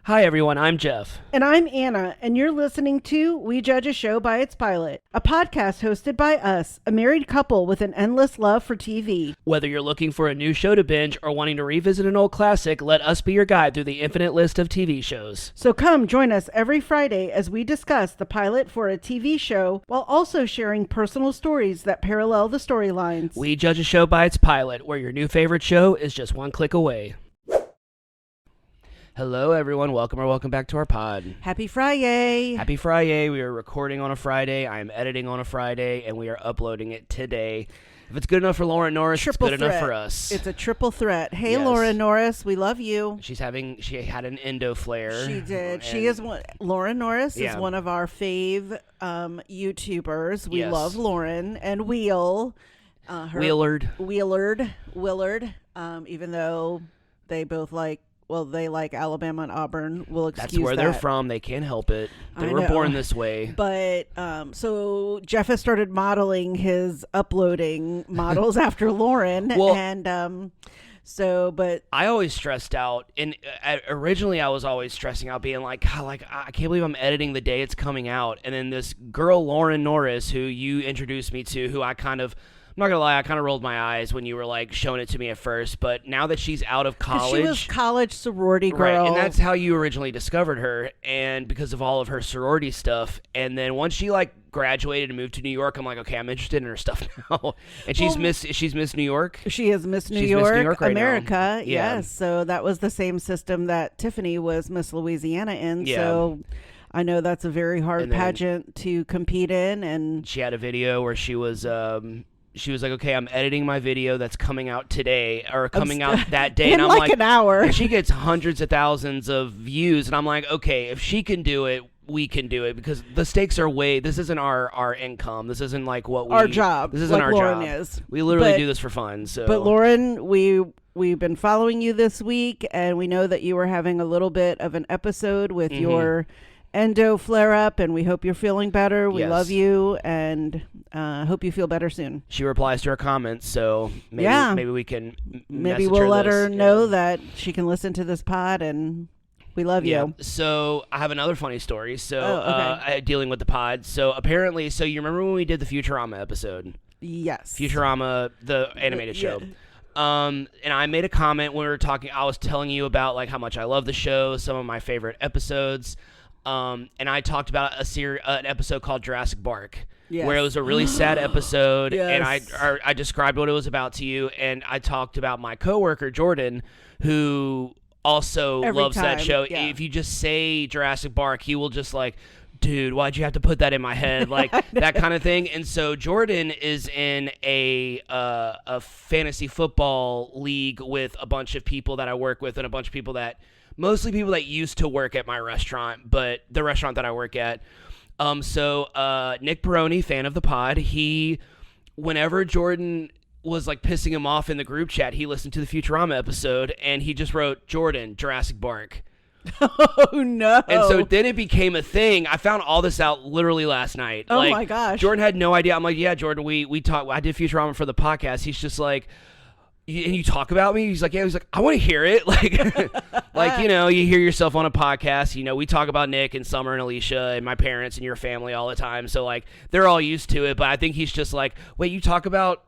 Hi everyone, I'm Jeff. And I'm Anna, and you're listening to We Judge a Show by Its Pilot, a podcast hosted by us, a married couple with an endless love for TV. Whether you're looking for a new show to binge or wanting to revisit an old classic, let us be your guide through the infinite list of TV shows. So come join us every Friday as we discuss the pilot for a TV show while also sharing personal stories that parallel the storylines. We Judge a Show by Its Pilot, where your new favorite show is just one click away. Hello everyone, welcome back to our pod. Happy Friday! Happy Friday. We are recording on a Friday, I am editing on a Friday, and we are uploading it today. If it's good enough for Lauren Norris, it's good enough for us. It's a triple threat. Hey, Yes. Lauren Norris, we love you. She had an endo flare. She did. And Lauren Norris Yeah. is one of our fave YouTubers. We Yes. love Lauren and Willard. Willard. Even though they both they like Alabama and Auburn. We'll excuse that. That's where they're from. They can't help it. They were born this way. But so Jeff has started modeling his uploading models after Lauren. Well, and I always stressed out, and originally I was always stressing out, being like, God, I can't believe I'm editing the day it's coming out. And then this girl, Lauren Norris, who you introduced me to, who I'm not gonna lie, I kind of rolled my eyes when you were like showing it to me at first, but now that she's out of college, she was college sorority girl, right? And that's how you originally discovered her, and because of all of her sorority stuff. And then once she graduated and moved to New York, I'm like, okay, I'm interested in her stuff now. And she's Miss New York. She is Miss New York right America. Now. Yeah. Yes, so that was the same system that Tiffany was Miss Louisiana in. Yeah. So I know that's a very hard pageant to compete in. And she had a video where she was like, okay, I'm editing my video that's coming out today or coming out that day. And I'm like an hour. And she gets hundreds of thousands of views. And I'm like, okay, if she can do it, we can do it, because the stakes are this isn't our income. This isn't our job. This isn't our Lauren job. Is. We literally do this for fun. So. But Lauren, we've been following you this week, and we know that you were having a little bit of an episode with your endo flare-up, and we hope you're feeling better. We love you, and hope you feel better soon. She replies to our comments, so maybe we can maybe we'll let her know that she can listen to this pod, and we love you. So I have another funny story. So dealing with the pod. So apparently, you remember when we did the Futurama episode? Yes. Futurama, the animated show. And I made a comment when we were talking. I was telling you about how much I love the show, some of my favorite episodes. And I talked about an episode called Jurassic Park, where it was a really sad episode, and I described what it was about to you, and I talked about my coworker Jordan, who also loves that show. Yeah. If you just say Jurassic Park, he will just dude, why'd you have to put that in my head? That kind of thing. And so Jordan is in a fantasy football league with a bunch of people that I work with, and a bunch of people mostly people that used to work at my restaurant, but the restaurant that I work at. So Nick Peroni, fan of the pod, whenever Jordan was pissing him off in the group chat, he listened to the Futurama episode, and he just wrote, Jordan, Jurassic Park. Oh, no. And so then it became a thing. I found all this out literally last night. Oh, my gosh. Jordan had no idea. I'm like, yeah, Jordan, we talked. I did Futurama for the podcast. He's just like, and you talk about me? He's like, yeah. He's like, I want to hear it. You hear yourself on a podcast. We talk about Nick and Summer and Alicia and my parents and your family all the time. So, they're all used to it. But I think he's just like, wait, you talk about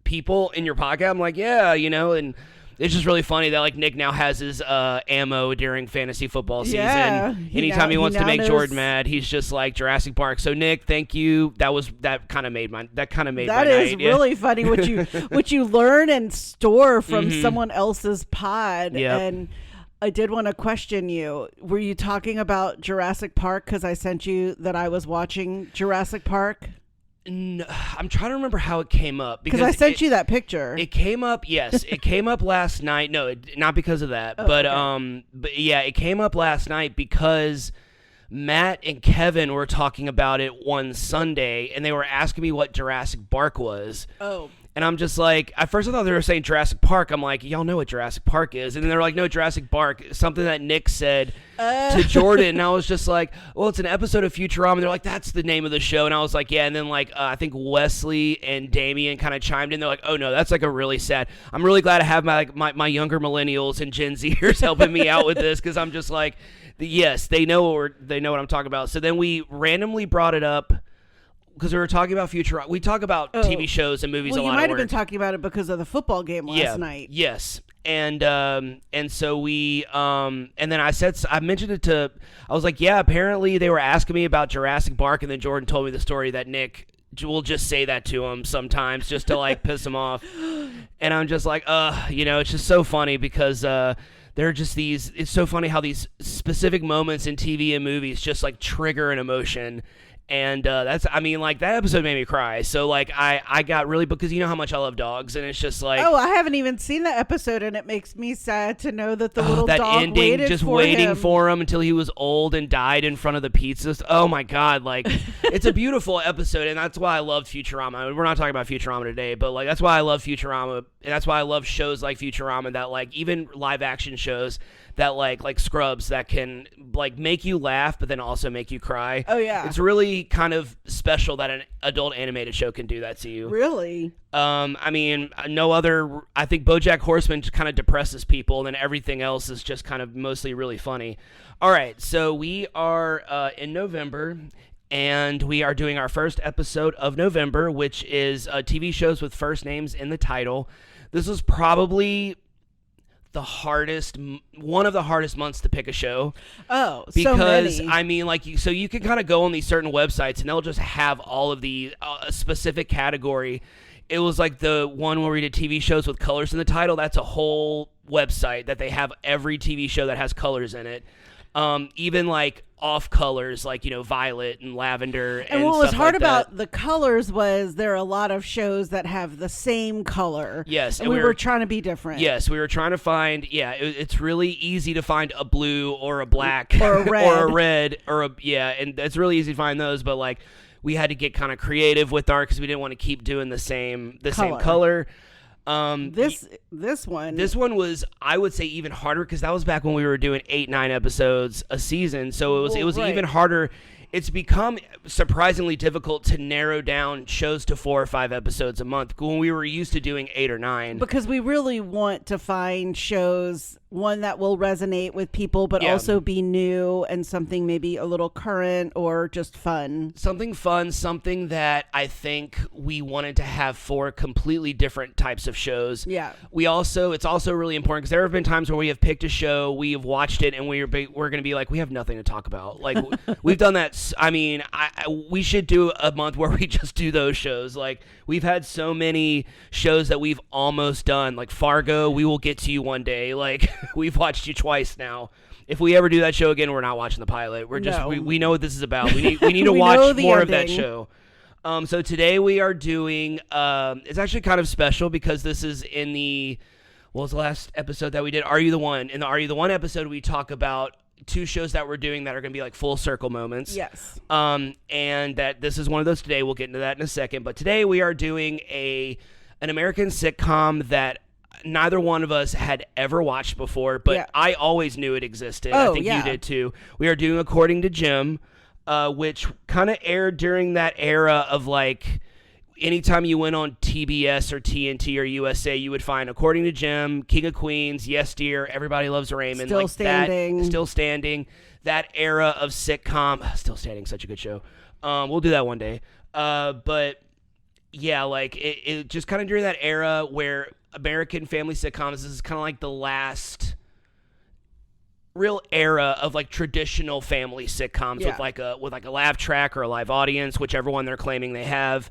people in your podcast? I'm like, yeah, and it's just really funny that Nick now has his ammo during fantasy football season. Yeah, Anytime he wants to make Jordan mad, he's just like Jurassic Park. So Nick, thank you. That kind of made my night. That is really funny what you learn and store from someone else's pod. Yep. And I did want to question you. Were you talking about Jurassic Park because I sent you that I was watching Jurassic Park? No, I'm trying to remember how it came up. Because I sent you that picture. It came up, yes. It came up last night. No, not because of that. But yeah, it came up last night because Matt and Kevin were talking about it one Sunday, and they were asking me what Jurassic Park was. Oh. And I'm just like, at first I thought they were saying Jurassic Park. I'm like, y'all know what Jurassic Park is. And then they're like, no, Jurassic Park, something that Nick said to Jordan. And I was just like, well, it's an episode of Futurama. And they're like, that's the name of the show. And I was like, yeah. And then I think Wesley and Damien kind of chimed in. They're like, oh no, that's a really sad. I'm really glad to have my younger millennials and Gen Zers helping me out with this, because I'm just like, Yes, they know what I'm talking about. So then we randomly brought it up because we were talking about Futurama. We talk about TV shows and movies a lot. Well, you might have been talking about it because of the football game last night. Yes. And so we and then I mentioned it to, I was like, yeah, apparently they were asking me about Jurassic Park, and then Jordan told me the story that Nick will just say that to him sometimes just to like piss him off. And I'm just like, it's just so funny because there are just these, it's so funny how these specific moments in TV and movies just like trigger an emotion. And that episode made me cry. So like I got really, because you know how much I love dogs, and it's just like, I haven't even seen the episode, and it makes me sad to know that the little that dog ending, just waiting him. for him until he was old and died in front of the pizzas. Oh my God, like it's a beautiful episode, and that's why I loved Futurama. I mean, we're not talking about Futurama today, but like that's why I love Futurama, and that's why I love shows like Futurama, that like even live action shows that like Scrubs, that can like make you laugh but then also make you cry. Oh yeah, it's really kind of special that an adult animated show can do that to you. Really? I mean, no other. I think BoJack Horseman just kind of depresses people, and then everything else is just kind of mostly really funny. All right, so we are in November, and we are doing our first episode of November, which is TV shows with first names in the title. This was probably one of the hardest months to pick a show. Oh, because so many. I mean, like, so you can kind of go on these certain websites and they'll just have all of the a specific category. It was like the one where we did TV shows with colors in the title. That's a whole website that they have every TV show that has colors in it. Even like off colors, like, violet and lavender. And what was hard like about the colors was there are a lot of shows that have the same color. Yes. And we were trying to be different. Yes, we were trying to find, it's really easy to find a blue or a black or a red. And it's really easy to find those, but like we had to get kind of creative with our, because we didn't want to keep doing the same color. This one was, I would say, even harder, because that was back when we were doing 8-9 episodes a season, so it was even harder. It's become surprisingly difficult to narrow down shows to 4 or 5 episodes a month when we were used to doing 8 or 9. Because we really want to find shows, one that will resonate with people, but also be new and something maybe a little current or just fun. Something fun, something that I think we wanted to have 4 completely different types of shows. Yeah. It's also really important, because there have been times where we have picked a show, we have watched it, and we're going to be like, we have nothing to talk about. Like, we've done that. I mean, we should do a month where we just do those shows. Like, we've had so many shows that we've almost done. Like Fargo, we will get to you one day. Like, we've watched you twice now. If we ever do that show again, we're not watching the pilot. We're just we know what this is about. We need to watch more of that show. So today we are doing. It's actually kind of special because this is in the. What was the last episode that we did? Are You the One? In the Are You the One episode, we talk about 2 shows that we're doing that are going to be like full circle moments. Yes. And that this is one of those today. We'll get into that in a second. But today we are doing an American sitcom that neither one of us had ever watched before, but I always knew it existed. I think you did too. We are doing According to Jim, which kind of aired during that era of like, anytime you went on TBS or TNT or USA, you would find According to Jim, King of Queens, Yes Dear, Everybody Loves Raymond. Still Standing. Still Standing. That era of sitcom. Still Standing, such a good show. We'll do that one day. But yeah, like it just kind of during that era where American family sitcoms, this is kind of like the last real era of like traditional family sitcoms with like a laugh track or a live audience, whichever one they're claiming they have.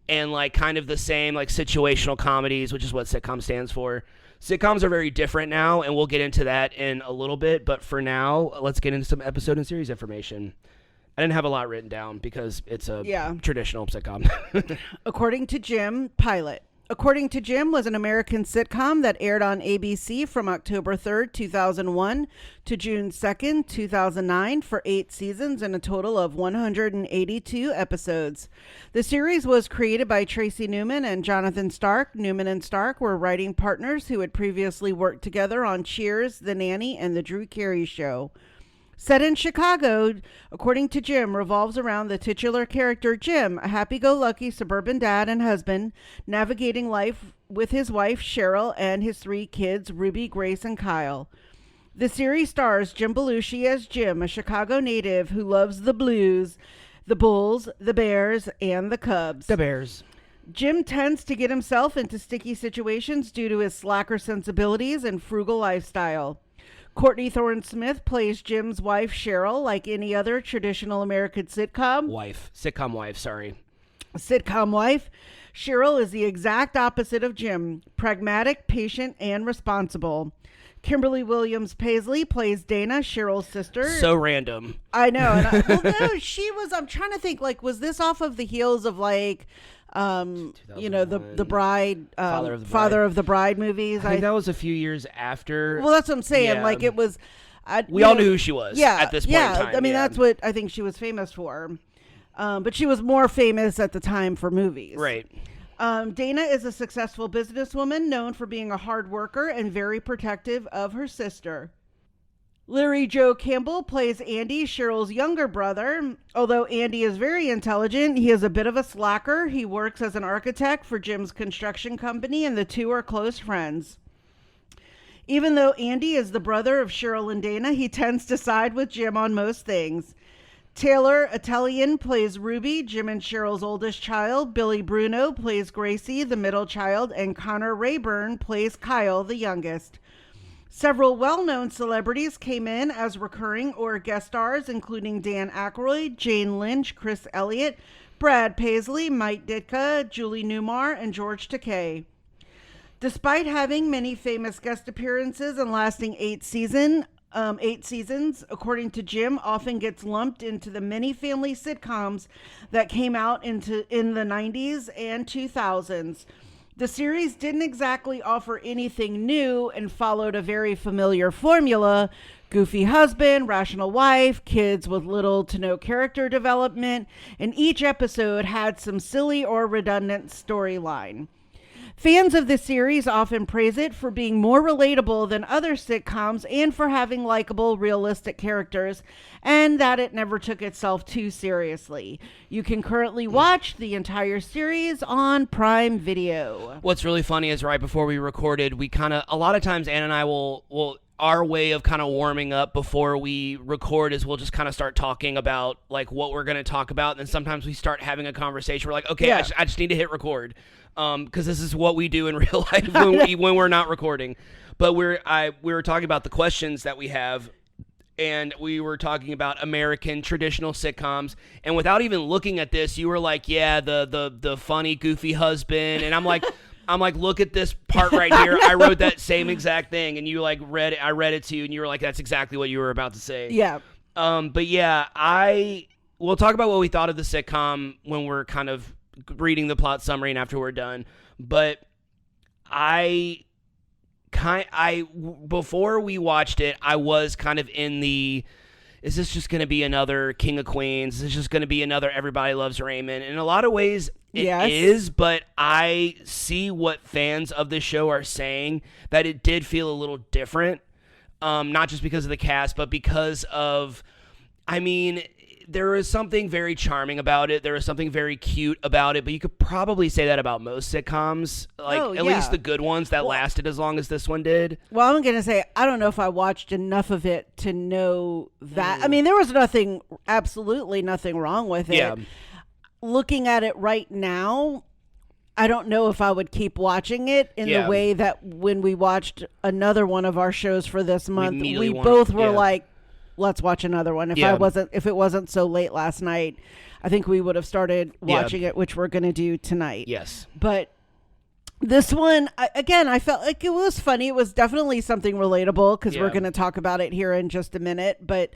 And like kind of the same like situational comedies, which is what sitcom stands for. Sitcoms are very different now, and we'll get into that in a little bit. But for now, let's get into some episode and series information. I didn't have a lot written down because it's a traditional sitcom. According to Jim, pilot. According to Jim was an American sitcom that aired on ABC from October 3rd, 2001 to June 2nd, 2009 for 8 seasons and a total of 182 episodes. The series was created by Tracy Newman and Jonathan Stark. Newman and Stark were writing partners who had previously worked together on Cheers, The Nanny, and The Drew Carey Show. Set in Chicago, According to Jim, revolves around the titular character Jim, a happy-go-lucky suburban dad and husband, navigating life with his wife Cheryl and his 3 kids, Ruby, Grace, and Kyle. The series stars Jim Belushi as Jim, a Chicago native who loves the Blues, the Bulls, the Bears, and the Cubs. The Bears. Jim tends to get himself into sticky situations due to his slacker sensibilities and frugal lifestyle. Courtney Thorne-Smith plays Jim's wife, Cheryl, like any other traditional American sitcom. Sitcom wife, sorry. Sitcom wife. Cheryl is the exact opposite of Jim, pragmatic, patient, and responsible. Kimberly Williams Paisley plays Dana, Cheryl's sister. So random. I know. And no, she was, I'm trying to think, like, was this off of the heels of, like, the bride, Father of the Bride movies? I think that was a few years after. Well, that's what I'm saying. Yeah. Like, it was. We all knew who she was at this point in time. I mean, that's what I think she was famous for. But she was more famous at the time for movies. Right. Dana is a successful businesswoman known for being a hard worker and very protective of her sister. Larry Joe Campbell plays Andy, Cheryl's younger brother. Although Andy is very intelligent, he is a bit of a slacker. He works as an architect for Jim's construction company, and the two are close friends. Even though Andy is the brother of Cheryl and Dana, he tends to side with Jim on most things. Taylor Italian plays Ruby, Jim and Cheryl's oldest child. Billy Bruno plays Gracie, the middle child, and Connor Rayburn plays Kyle, the youngest. Several well-known celebrities came in as recurring or guest stars, including Dan Aykroyd, Jane Lynch, Chris Elliott, Brad Paisley, Mike Ditka, Julie Newmar, and George Takei. Despite having many famous guest appearances and lasting 8 seasons, according to Jim, often gets lumped into the many family sitcoms that came out in the 90s and 2000s. The series didn't exactly offer anything new and followed a very familiar formula: goofy husband, rational wife, kids with little to no character development, and each episode had some silly or redundant storyline. Fans of the series often praise it for being more relatable than other sitcoms and for having likable, realistic characters, and that it never took itself too seriously. You can currently watch the entire series on Prime Video. What's really funny is right before we recorded, we a lot of times Ann and I will our way of kind of warming up before we record is we'll just kind of start talking about like what we're going to talk about, and then sometimes we start having a conversation. We're like, okay, yeah. I just need to hit record. Because this is what we do in real life when we're not recording. But we were talking about the questions that we have, and we were talking about American traditional sitcoms. And without even looking at this, you were like, "Yeah, the funny, goofy husband." And I'm like, look at this part right here. I wrote that same exact thing, and you like read it. I read it to you, and you were like, "That's exactly what you were about to say." Yeah. But yeah, we'll talk about what we thought of the sitcom when we're kind of reading the plot summary and after we're done. But before we watched it, I was kind of in the, is this just going to be another King of Queens? Is this just going to be another Everybody Loves Raymond? In a lot of ways it is, but I see what fans of the show are saying, that it did feel a little different. Not just because of the cast, but because of, there is something very charming about it. There is something very cute about it, but you could probably say that about most sitcoms, at least the good ones that lasted as long as this one did. Well, I'm going to say, I don't know if I watched enough of it to know that. There was absolutely nothing wrong with it. Yeah. Looking at it right now, I don't know if I would keep watching it in the way that when we watched another one of our shows for this month, we both were like, let's watch another one. If it wasn't so late last night, I think we would have started watching it, which we're going to do tonight. Yes. But this one, again, I felt like it was funny. It was definitely something relatable because we're going to talk about it here in just a minute. But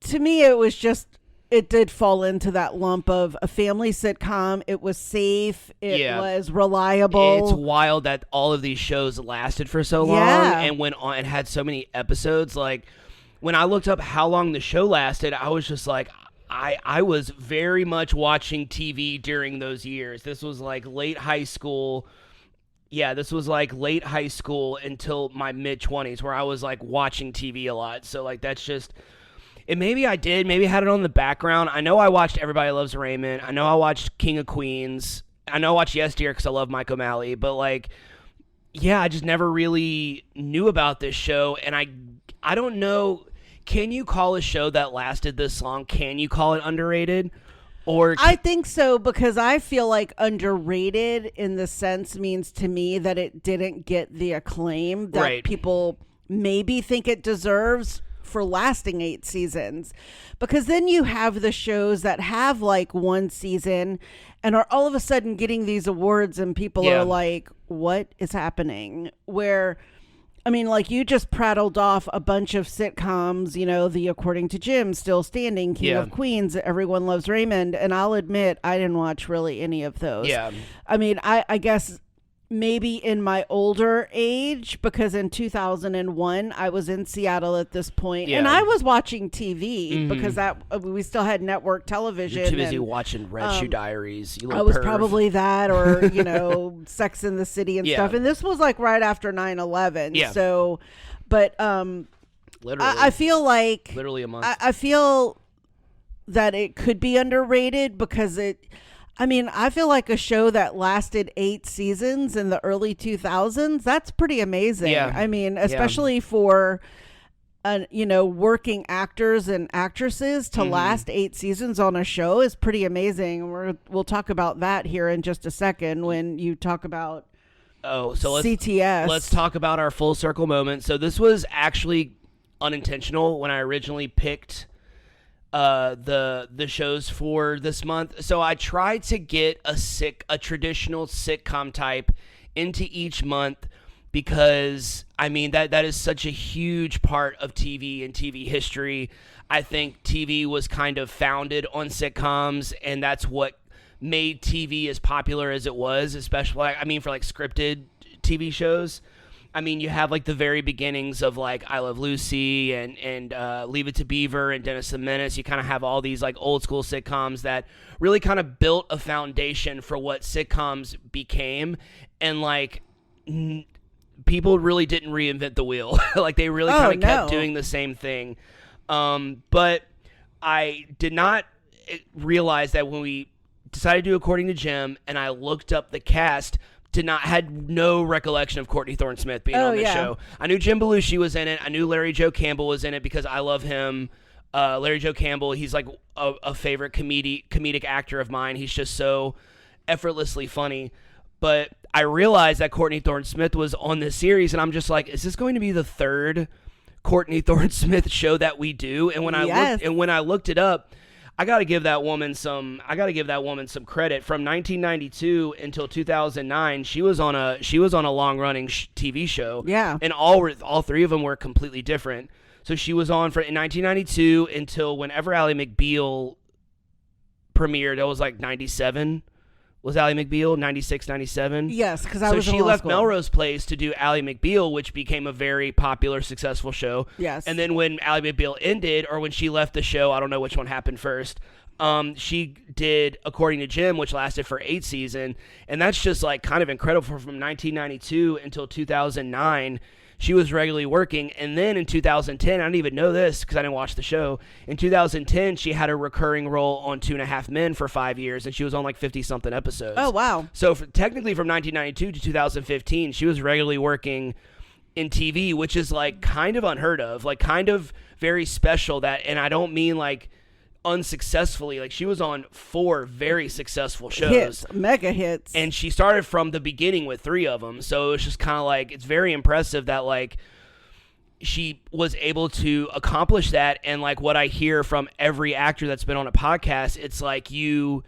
to me, it did fall into that lump of a family sitcom. It was safe. It was reliable. It's wild that all of these shows lasted for so long and went on and had so many episodes. Like, when I looked up how long the show lasted, I was just like, I was very much watching TV during those years. This was like late high school. Yeah, this was like late high school until my mid-20s where I was like watching TV a lot. So like that's just, and maybe I had it on the background. I know I watched Everybody Loves Raymond. I know I watched King of Queens. I know I watched Yes Dear because I love Mike O'Malley. But like, yeah, I just never really knew about this show, and I I don't know. Can you call a show that lasted this long? Can you call it underrated? Or I think so, because I feel like underrated in the sense means to me that it didn't get the acclaim that people maybe think it deserves for lasting 8 seasons. Because then you have the shows that have like one season and are all of a sudden getting these awards and people are like, what is happening? Where, I mean, like you just prattled off a bunch of sitcoms, you know, the According to Jim, Still Standing, King of Queens, Everyone Loves Raymond. And I'll admit, I didn't watch really any of those. Yeah. I mean, I guess maybe in my older age, because in 2001, I was in Seattle at this point, and I was watching TV because that we still had network television. You're too busy watching Red Shoe Diaries. You I was perv. probably that, or, you know, Sex in the City and stuff. And this was like right after 9/11. Yeah. So, but literally, I feel like literally a month. I feel that it could be underrated because I mean, I feel like a show that lasted 8 seasons in the early 2000s, that's pretty amazing. Yeah. I mean, especially for, you know, working actors and actresses to last 8 seasons on a show is pretty amazing. We'll talk about that here in just a second when you talk about CTS. Let's talk about our full circle moment. So this was actually unintentional when I originally picked the shows for this month. So I tried to get a traditional sitcom type into each month because I mean that is such a huge part of TV and TV history. I think TV was kind of founded on sitcoms, and that's what made TV as popular as it was, especially I mean for like scripted TV shows. I mean, you have like the very beginnings of like I Love Lucy and Leave It to Beaver and Dennis the Menace. You kind of have all these like old school sitcoms that really kind of built a foundation for what sitcoms became. And like people really didn't reinvent the wheel. Like they really kind of kept doing the same thing. But I did not realize that when we decided to do According to Jim and I looked up the cast, had no recollection of Courtney Thorne Smith being on the show. I knew Jim Belushi was in it. I knew Larry Joe Campbell was in it because I love him. Larry Joe Campbell, he's like a favorite comedic actor of mine. He's just so effortlessly funny. But I realized that Courtney Thorne Smith was on this series, and I'm just like, is this going to be the third Courtney Thorne Smith show that we do? And when I looked it up, I got to give that woman some credit. From 1992 until 2009, she was on a long-running TV show. Yeah. And all three of them were completely different. So she was on in 1992 until whenever Ally McBeal premiered. It was like 97. Was Ally McBeal 96, 97? Yes, because I was So she left Melrose Place to do Ally McBeal, which became a very popular, successful show. Yes. And then when Ally McBeal ended, or when she left the show, I don't know which one happened first, she did According to Jim, which lasted for 8 seasons. And that's just like kind of incredible. From 1992 until 2009, she was regularly working. And then in 2010, I didn't even know this because I didn't watch the show. In 2010, she had a recurring role on 2.5 Men for 5 years, and she was on like 50-something episodes. Oh, wow. So technically from 1992 to 2015, she was regularly working in TV, which is like kind of unheard of, like kind of very special. And I don't mean like unsuccessfully. Like she was on 4 very successful shows, mega hits, and she started from the beginning with 3 of them. So it's just kind of like, it's very impressive that like she was able to accomplish that. And like what I hear from every actor that's been on a podcast, it's like you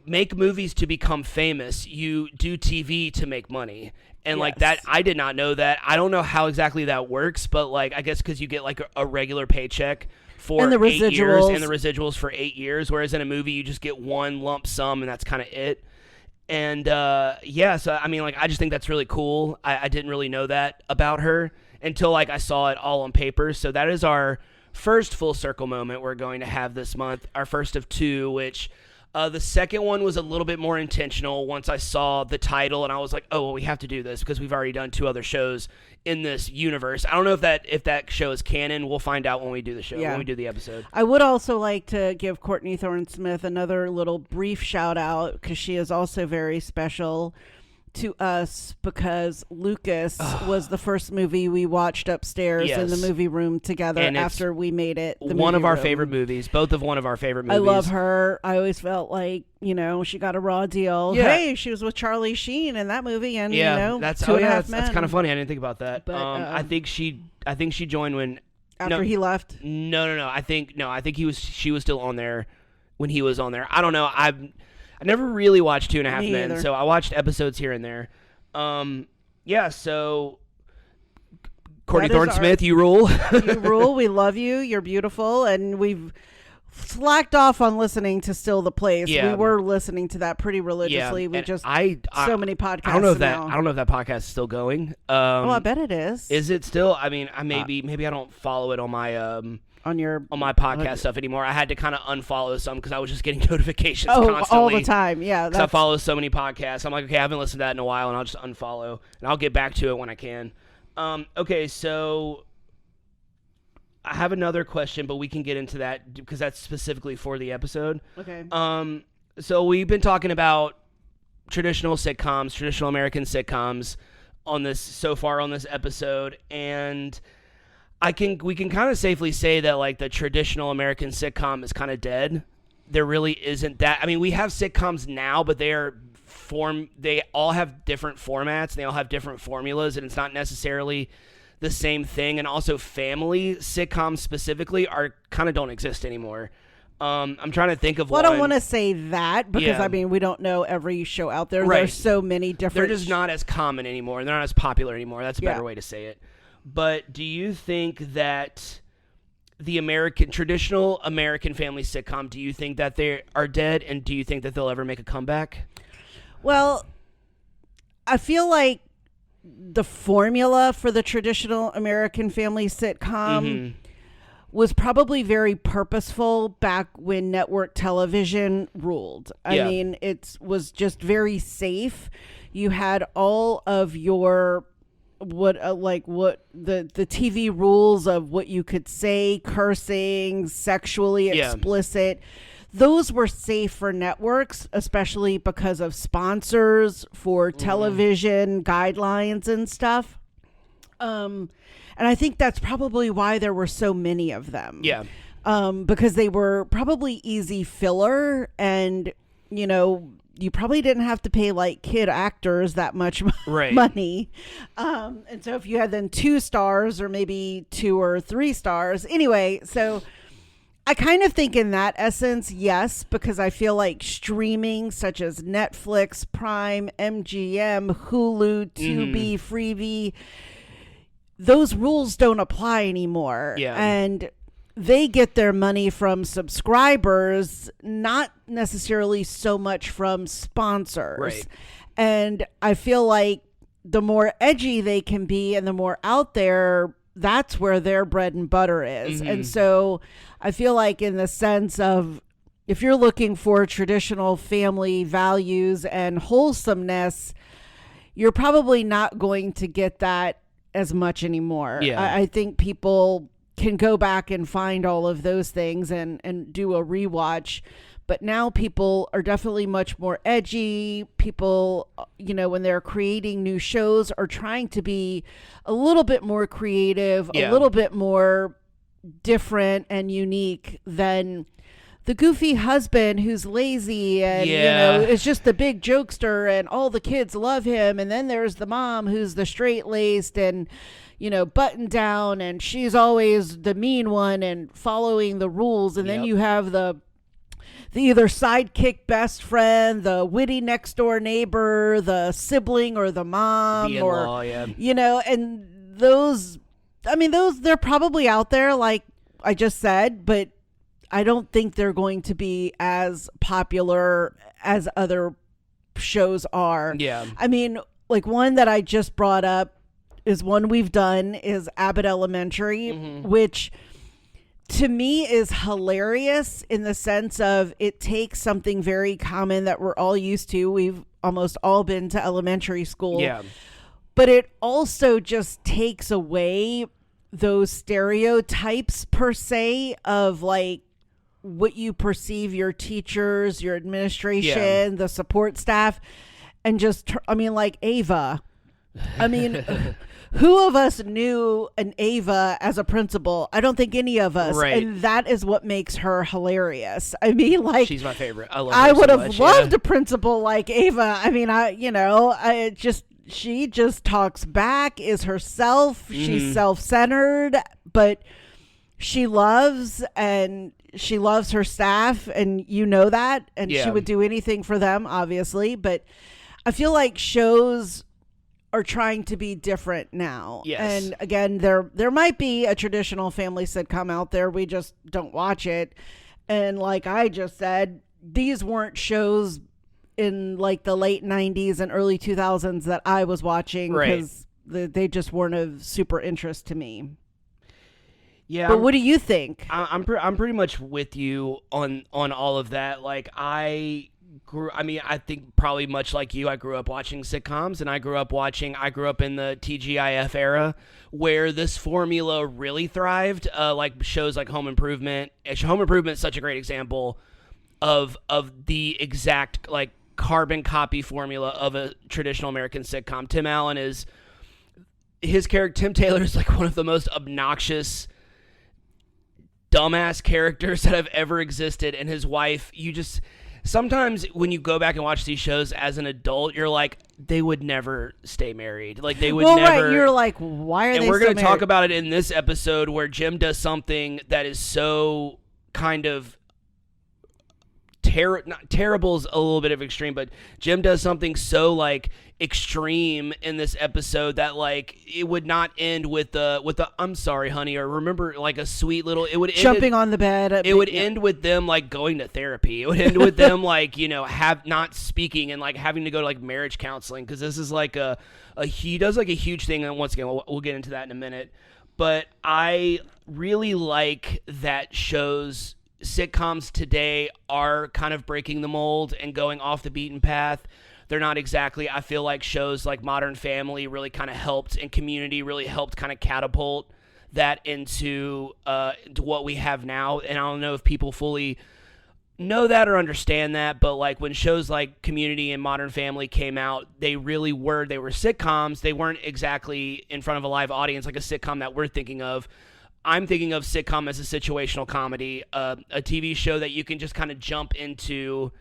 make movies to become famous, you do TV to make money. And like that, I did not know that. I don't know how exactly that works, but like I guess because you get like a regular paycheck for 8 years, and the residuals for 8 years, whereas in a movie you just get one lump sum and that's kind of it. And so I mean, like I just think that's really cool. I didn't really know that about her until like I saw it all on paper. So that is our first full circle moment we're going to have this month, our first of 2, which the second one was a little bit more intentional once I saw the title, and I was like, oh, well, we have to do this because we've already done 2 other shows in this universe. I don't know if that show is canon. We'll find out when we do the show, when we do the episode. I would also like to give Courtney Thorne Smith another little brief shout out because she is also very special. to us because Lucas was the first movie we watched upstairs in the movie room together after we made it. One of our favorite movies. Both of one of our favorite movies. I love her. I always felt like, she got a raw deal. Yeah. Hey, she was with Charlie Sheen in that movie, and that's Two and a Half Men. That's kind of funny. I didn't think about that. But, I think she joined when after he left. No. I think she was still on there when he was on there. I don't know. I never really watched Two and a Half Men, so I watched episodes here and there. So Courtney Thorne-Smith, you rule. You rule. We love you. You're beautiful, and we've slacked off on listening to Still the Place. Yeah. We were listening to that pretty religiously. We so many podcasts. I don't know if that podcast is still going. I bet it is. Is it still? I mean, maybe I don't follow it on my on my podcast stuff anymore. I had to kind of unfollow some because I was just getting notifications constantly all the time. Yeah, because I follow so many podcasts. I'm like, okay, I haven't listened to that in a while, and I'll just unfollow, and I'll get back to it when I can. Okay, so I have another question, but we can get into that because that's specifically for the episode. Okay. So we've been talking about traditional American sitcoms on this episode, and we can kind of safely say that like the traditional American sitcom is kind of dead. There really isn't that. I mean, we have sitcoms now, but they all have different formats, and they all have different formulas, and it's not necessarily the same thing. And also family sitcoms specifically don't exist anymore. I'm trying to think of one. I don't want to say that because I mean, we don't know every show out there. Right. There's so many different. They're just not as common anymore, and they're not as popular anymore. That's a better way to say it. But do you think that the traditional American family sitcom, do you think that they are dead, and do you think that they'll ever make a comeback? Well, I feel like the formula for the traditional American family sitcom was probably very purposeful back when network television ruled. I mean, it was just very safe. You had all of your the TV rules of what you could say, cursing, sexually explicit. Those were safe for networks, especially because of sponsors for television guidelines and stuff. And I think that's probably why there were so many of them. Yeah. Because they were probably easy filler, and you probably didn't have to pay like kid actors that much money. And so if you had then 2 stars or maybe 2 or 3 stars. Anyway, so I kind of think in that essence, yes, because I feel like streaming such as Netflix, Prime, MGM, Hulu, Tubi, Freevee, those rules don't apply anymore. Yeah. And they get their money from subscribers, not necessarily so much from sponsors. Right. And I feel like the more edgy they can be and the more out there, that's where their bread and butter is. And so I feel like in the sense of if you're looking for traditional family values and wholesomeness, you're probably not going to get that as much anymore. Yeah. I think people can go back and find all of those things and do a rewatch. But now people are definitely much more edgy. People, when they're creating new shows, are trying to be a little bit more creative, a little bit more different and unique than the goofy husband who's lazy and, is just the big jokester and all the kids love him. And then there's the mom who's the straight-laced and, buttoned down, and she's always the mean one and following the rules. And then you have the either sidekick best friend, the witty next door neighbor, the sibling or the mom, and those, they're probably out there, like I just said, but I don't think they're going to be as popular as other shows are. Yeah. I mean, like one that I just brought up is one we've done is Abbott Elementary, which to me is hilarious in the sense of it takes something very common that we're all used to. We've almost all been to elementary school. Yeah. But it also just takes away those stereotypes per se of like what you perceive your teachers, your administration, the support staff. and just, I mean, like Ava. I mean, who of us knew an Ava as a principal? I don't think any of us. Right. And that is what makes her hilarious. I mean, like, she's my favorite. I love her I would so have much, loved yeah. a principal like Ava. I mean, she just talks back, is herself. She's self-centered, but she loves her staff, and you know that, and she would do anything for them, obviously. But I feel like shows are trying to be different now. Yes. And again, there might be a traditional family sitcom out there. We just don't watch it. And like I just said, these weren't shows in like the late 90s and early 2000s that I was watching, because they just weren't of super interest to me. Yeah. But what do you think? I'm pretty much with you on all of that. Like I think probably much like you, I grew up watching sitcoms, and I grew up in the TGIF era where this formula really thrived. Like shows like Home Improvement. Home Improvement is such a great example of the exact like carbon copy formula of a traditional American sitcom. Tim Taylor is like one of the most obnoxious, dumbass characters that have ever existed, and his wife, sometimes when you go back and watch these shows as an adult, you're like, they would never stay married. Like they would never. Right. You're like, why are they? And we're going to talk about it in this episode where Jim does something that is so kind of terrible is a little bit of extreme, but Jim does something so like extreme in this episode that like it would not end with the I'm sorry honey, or remember, like a sweet little, it would jumping on the bed. It would end with them like going to therapy. It would end with them like, have not speaking and like having to go to like marriage counseling, because this is like he does like a huge thing, and once again we'll get into that in a minute. But I really like that sitcoms today are kind of breaking the mold and going off the beaten path. They're not exactly, I feel like shows like Modern Family really kind of helped, and Community really helped kind of catapult that into what we have now. And I don't know if people fully know that or understand that, but like when shows like Community and Modern Family came out, they were sitcoms. They weren't exactly in front of a live audience like a sitcom that we're thinking of. I'm thinking of sitcom as a situational comedy, a TV show that you can just kind of jump into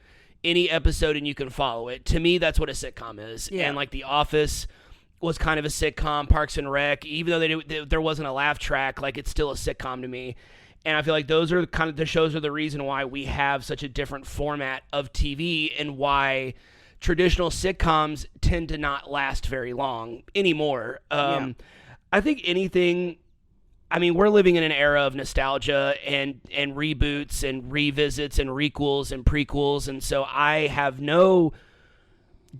any episode and you can follow it. To me, that's what a sitcom is. Yeah. And like The Office was kind of a sitcom, Parks and Rec, even though there wasn't a laugh track, like it's still a sitcom to me. And I feel like those are kind of the shows are the reason why we have such a different format of TV, and why traditional sitcoms tend to not last very long anymore. I think we're living in an era of nostalgia and reboots and revisits and requels and prequels, and so I have no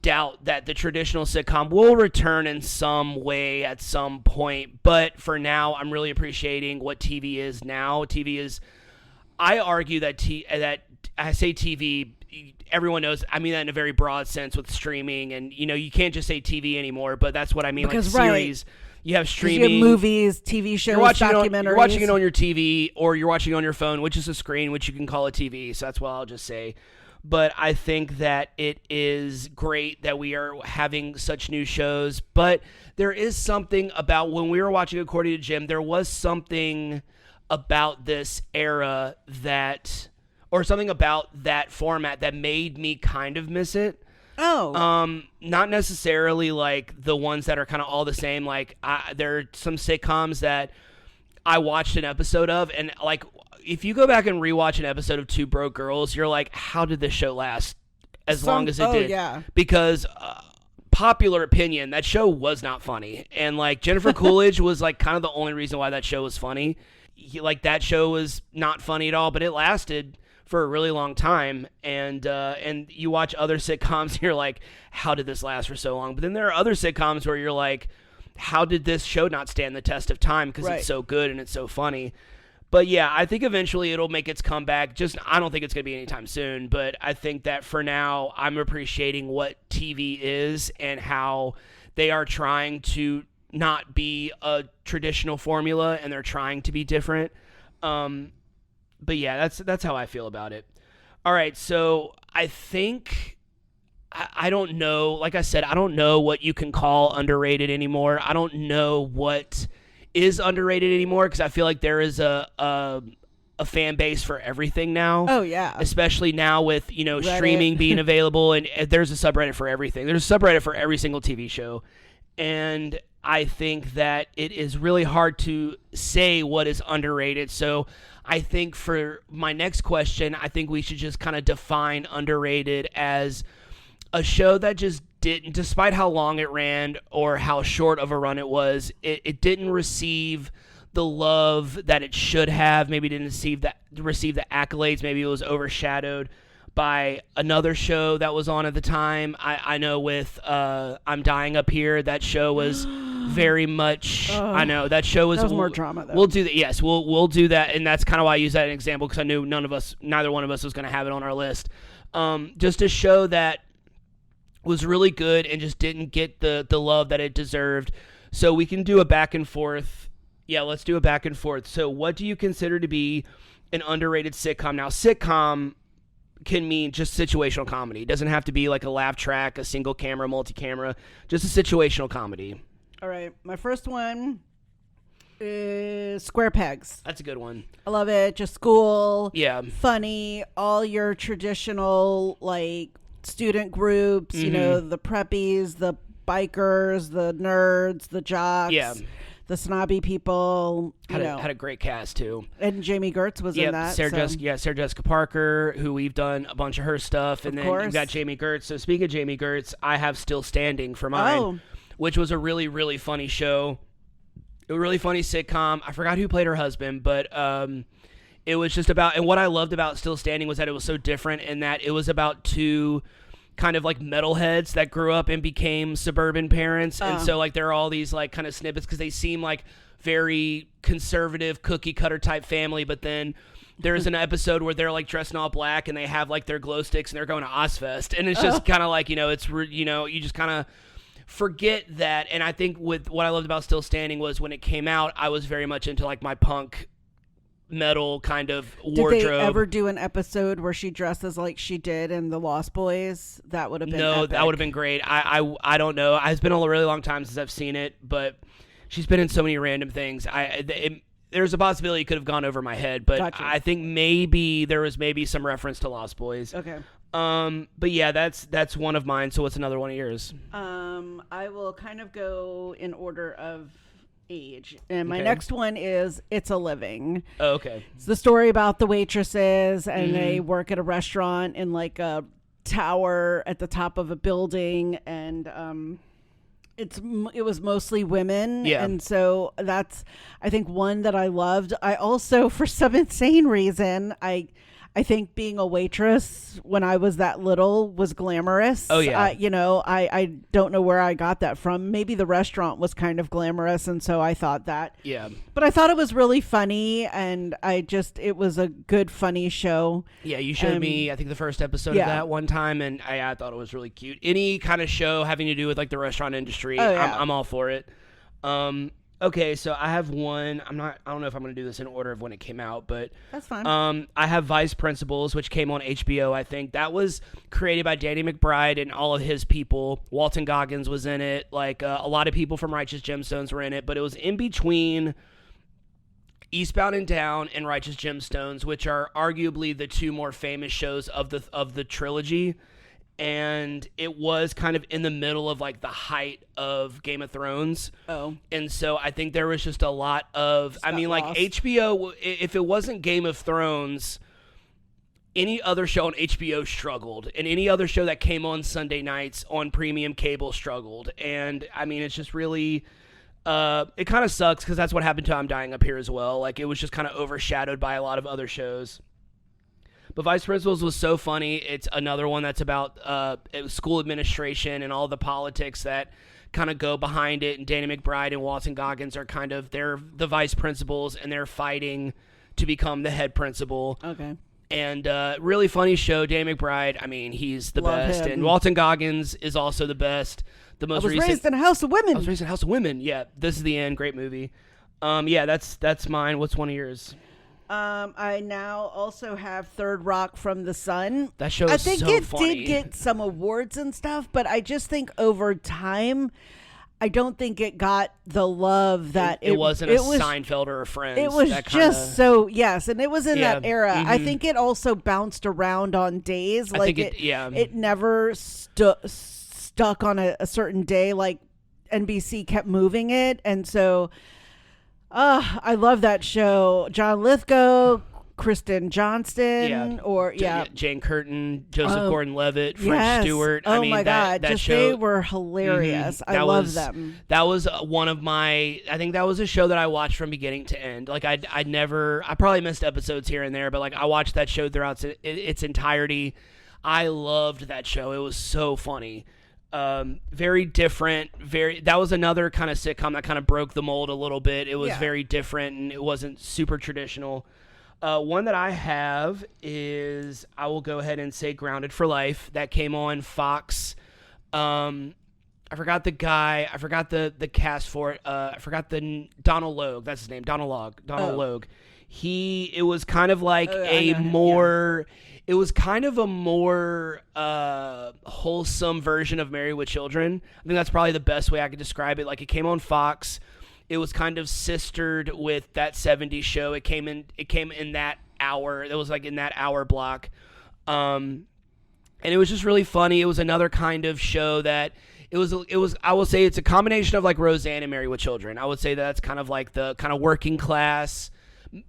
doubt that the traditional sitcom will return in some way at some point. But for now, I'm really appreciating what TV is now. I argue that that I say TV, everyone knows, I mean that in a very broad sense with streaming, and you can't just say TV anymore, but that's what I mean, because like series. Right. You have streaming. You have movies, TV shows, documentaries. You're watching it on your TV, or you're watching it on your phone, which is a screen, which you can call a TV. So that's what I'll just say. But I think that it is great that we are having such new shows. But there is something about when we were watching According to Jim, there was something about this era or something about that format that made me kind of miss it. Oh. Not necessarily like the ones that are kind of all the same. Like there are some sitcoms that I watched an episode of, and like if you go back and rewatch an episode of Two Broke Girls, you're like, how did this show last as long as it did? Yeah. Because popular opinion, that show was not funny, and like Jennifer Coolidge was like kind of the only reason why that show was funny. That show was not funny at all, but it lasted for a really long time, and you watch other sitcoms and you're like, how did this last for so long? But then there are other sitcoms where you're like, how did this show not stand the test of time, because it's so good and it's so funny. But yeah, I think eventually it'll make its comeback. I don't think it's going to be anytime soon, but I think that for now I'm appreciating what TV is and how they are trying to not be a traditional formula, and they're trying to be different. But yeah, that's how I feel about it. All right, so I think I don't know. Like I said, I don't know what you can call underrated anymore. I don't know what is underrated anymore because I feel like there is a fan base for everything now. Oh yeah, especially now with Reddit. Streaming being available, and there's a subreddit for everything. There's a subreddit for every single TV show, and I think that it is really hard to say what is underrated. So I think for my next question, I think we should just kind of define underrated as a show that just didn't, despite how long it ran or how short of a run it was, it didn't receive the love that it should have. Maybe didn't receive the accolades. Maybe it was overshadowed by another show that was on at the time. I know with I'm Dying Up Here, that show was very much. I know that show was more drama though. We'll do that. Yes, we'll do that, and that's kind of why I use that as an example because I knew neither one of us was going to have it on our list. Just a show that was really good and just didn't get the love that it deserved. So we can do a back and forth. Yeah, let's do a back and forth. So what do you consider to be an underrated sitcom? Now, sitcom can mean just situational comedy. It doesn't have to be like a laugh track, a single camera, multi-camera, just a situational comedy. All right, my first one is Square Pegs. That's a good one. I love it. Just school. Yeah. Funny. All your traditional like student groups, the preppies, the bikers, the nerds, the jocks, the snobby people. Had a great cast too. And Jamie Gertz was in that. Sarah Jessica Parker, who we've done a bunch of her stuff, and then you've got Jamie Gertz. So speaking of Jamie Gertz, I have Still Standing for mine, which was a really, really funny show. A really funny sitcom. I forgot who played her husband, but it was just about, and what I loved about Still Standing was that it was so different in that it was about two kind of like metalheads that grew up and became suburban parents. And so like there are all these like kind of snippets because they seem like very conservative cookie cutter type family, but then there's an episode where they're like dressed in all black and they have like their glow sticks and they're going to Ozfest, and it's just kind of like, it's you just kind of forget that. And I think with what I loved about Still Standing was when it came out, I was very much into like my punk metal kind of wardrobe. Did they ever do an episode where she dresses like she did in The Lost Boys? That would have been epic. That would have been great. I don't know. It's been a really long time since I've seen it, but she's been in so many random things. There's a possibility it could have gone over my head, but gotcha. I think maybe there was some reference to Lost Boys. Okay. But yeah, that's one of mine. So what's another one of yours? I will kind of go in order of age, and my next one is It's a Living. Oh, okay. It's the story about the waitresses, and they work at a restaurant in like a tower at the top of a building, and it was mostly women, and so that's I think one that I loved. I also, for some insane reason, I think being a waitress when I was that little was glamorous. Oh, yeah. I don't know where I got that from. Maybe the restaurant was kind of glamorous, and so I thought that. Yeah. But I thought it was really funny, and it was a good, funny show. Yeah, you showed me, I think, the first episode of that one time, and I thought it was really cute. Any kind of show having to do with, like, the restaurant industry, I'm all for it. Okay, so I have one. I don't know if I'm going to do this in order of when it came out, but that's fine. I have Vice Principals, which came on HBO, I think. That was created by Danny McBride and all of his people. Walton Goggins was in it. Like a lot of people from Righteous Gemstones were in it, but it was in between Eastbound and Down and Righteous Gemstones, which are arguably the two more famous shows of the trilogy. And it was kind of in the middle of like the height of Game of Thrones. Oh. And so I think there was just a lot of, like HBO, if it wasn't Game of Thrones, any other show on HBO struggled. And any other show that came on Sunday nights on premium cable struggled. And it's just really, it kind of sucks because that's what happened to I'm Dying Up Here as well. Like it was just kind of overshadowed by a lot of other shows. But Vice Principals was so funny. It's another one that's about school administration and all the politics that kind of go behind it. And Danny McBride and Walton Goggins are they're the vice principals, and they're fighting to become the head principal. Okay. And really funny show. Danny McBride, he's the best. Him. And Walton Goggins is also the best. I was raised in a house of women. I was raised in a house of women. Yeah, This Is the End. Great movie. Yeah, that's mine. What's one of yours? I now also have Third Rock from the Sun. That show is I think so it funny. did get some awards and stuff, but I just think over time, I don't think it got the love that it wasn't a Seinfeld or a Friends. It was just so, yes, and it was in that era. Mm-hmm. I think it also bounced around on days. I like think it never stuck on a certain day. Like NBC kept moving it, and so I love that show. John Lithgow, Kristen Johnston, Jane Curtin, Joseph Gordon-Levitt, French Stewart. Oh, my God. That show, they were hilarious. I love them. That was one of my, I think that was a show that I watched from beginning to end. Like I probably missed episodes here and there, but like I watched that show throughout its entirety. I loved that show. It was so funny. Very different, that was another kind of sitcom that kind of broke the mold a little bit. It was very different and it wasn't super traditional. One that I have is, I will go ahead and say Grounded for Life. That came on Fox. I forgot the guy. I forgot the cast for it. I forgot Donald Logue. That's his name. Donald Logue. It was kind of like it was kind of a more wholesome version of Married with Children. I think that's probably the best way I could describe it. Like, it came on Fox. It was kind of sistered with that 70s show. It came in that hour. It was like in that hour block. And it was just really funny. It was another kind of show that it was I will say it's a combination of like Roseanne and Married with Children. I would say that's kind of like the kind of working class,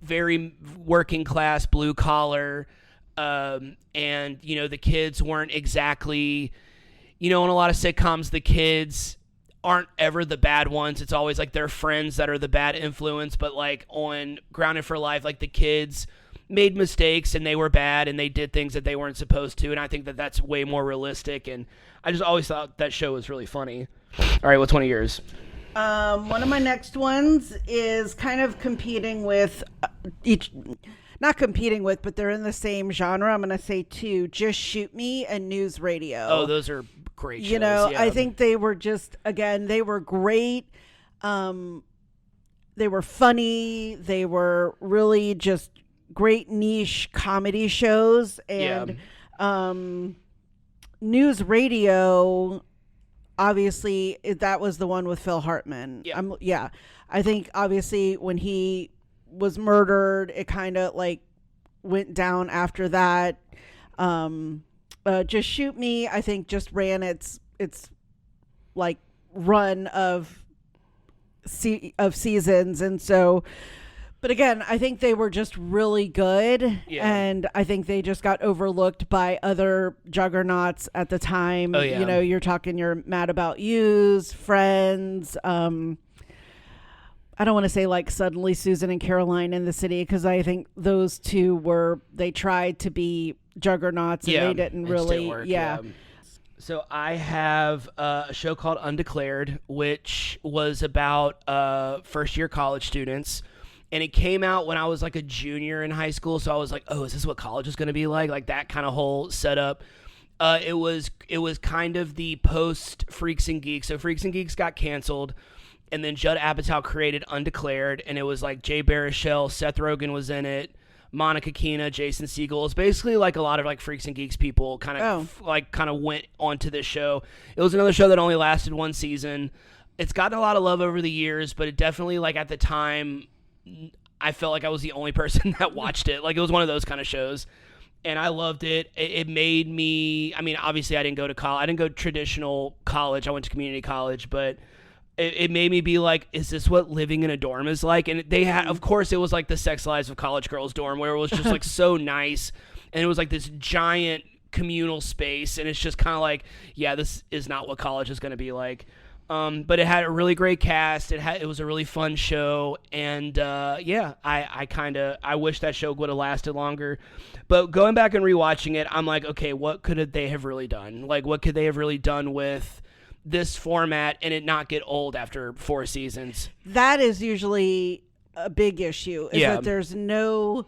very working class, blue collar. And the kids weren't exactly, in a lot of sitcoms, the kids aren't ever the bad ones. It's always like their friends that are the bad influence. But like on Grounded for Life, like the kids made mistakes and they were bad and they did things that they weren't supposed to. And I think that that's way more realistic. And I just always thought that show was really funny. All right, what's one of yours? One of my next ones is kind of competing with not competing with, but they're in the same genre. I'm going to say two, Just Shoot Me and News Radio. Oh, those are great shows. I think they were just, again, they were great. They were funny. They were really just great niche comedy shows. And News Radio, obviously, that was the one with Phil Hartman. I think, obviously, when he was murdered, it kind of like went down after that. Just Shoot Me, I think, just ran its like run of seasons, and so, but again, I think they were just really good, and I think they just got overlooked by other juggernauts at the time. You're talking your Mad About You's, Friends, I don't want to say like suddenly Susan and Caroline in the City, because I think those two they tried to be juggernauts and they didn't really work. So I have a show called Undeclared, which was about first year college students, and it came out when I was like a junior in high school. So I was like, oh, is this what college is going to be like that kind of whole setup. It was kind of the post Freaks and Geeks. So Freaks and Geeks got canceled. And then Judd Apatow created Undeclared, and it was like Jay Baruchel, Seth Rogen was in it, Monica Keena, Jason Segel. It's basically like a lot of like Freaks and Geeks people kind of went onto this show. It was another show that only lasted one season. It's gotten a lot of love over the years, but it definitely, like, at the time, I felt like I was the only person that watched it. Like, it was one of those kind of shows. And I loved it. It made me, I mean, obviously I didn't go to college. I didn't go traditional college. I went to community college, but it made me be like, is this what living in a dorm is like? And they had, of course, it was like the Sex Lives of College Girls dorm, where it was just like so nice. And it was like this giant communal space. And it's just kind of like, yeah, this is not what college is going to be like. But it had a really great cast. It was a really fun show. And I wish that show would have lasted longer. But going back and rewatching it, I'm like, okay, what could they have really done? Like, what could they have really done with this format and it not get old after 4 seasons? That is usually a big issue, is that there's no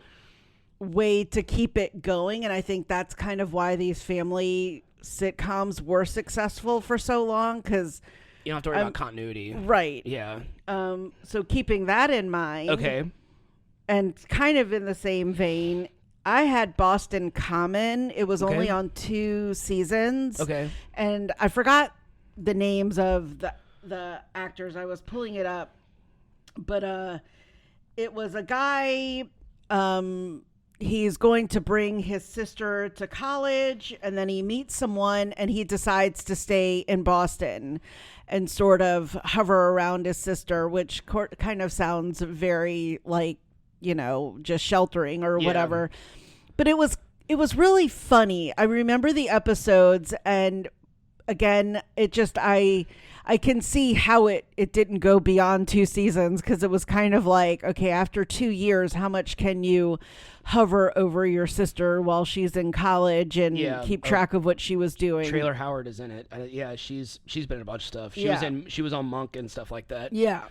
way to keep it going. And I think that's kind of why these family sitcoms were successful for so long, because you don't have to worry about continuity. Right. Yeah. So keeping that in mind. Okay. and kind of in the same vein, I had Boston Common. It was only on 2 seasons. Okay. And I forgot the names of the actors. I was pulling it up. But it was a guy, he's going to bring his sister to college, and then he meets someone and he decides to stay in Boston and sort of hover around his sister, which kind of sounds very like, just sheltering or whatever. But it was really funny. I remember the episodes, and again, it just, I can see how it didn't go beyond 2 seasons, because it was kind of like, okay, after 2 years, how much can you hover over your sister while she's in college and keep track of what she was doing? Traylor Howard is in it. She's been in a bunch of stuff. She was on Monk and stuff like that. Yeah.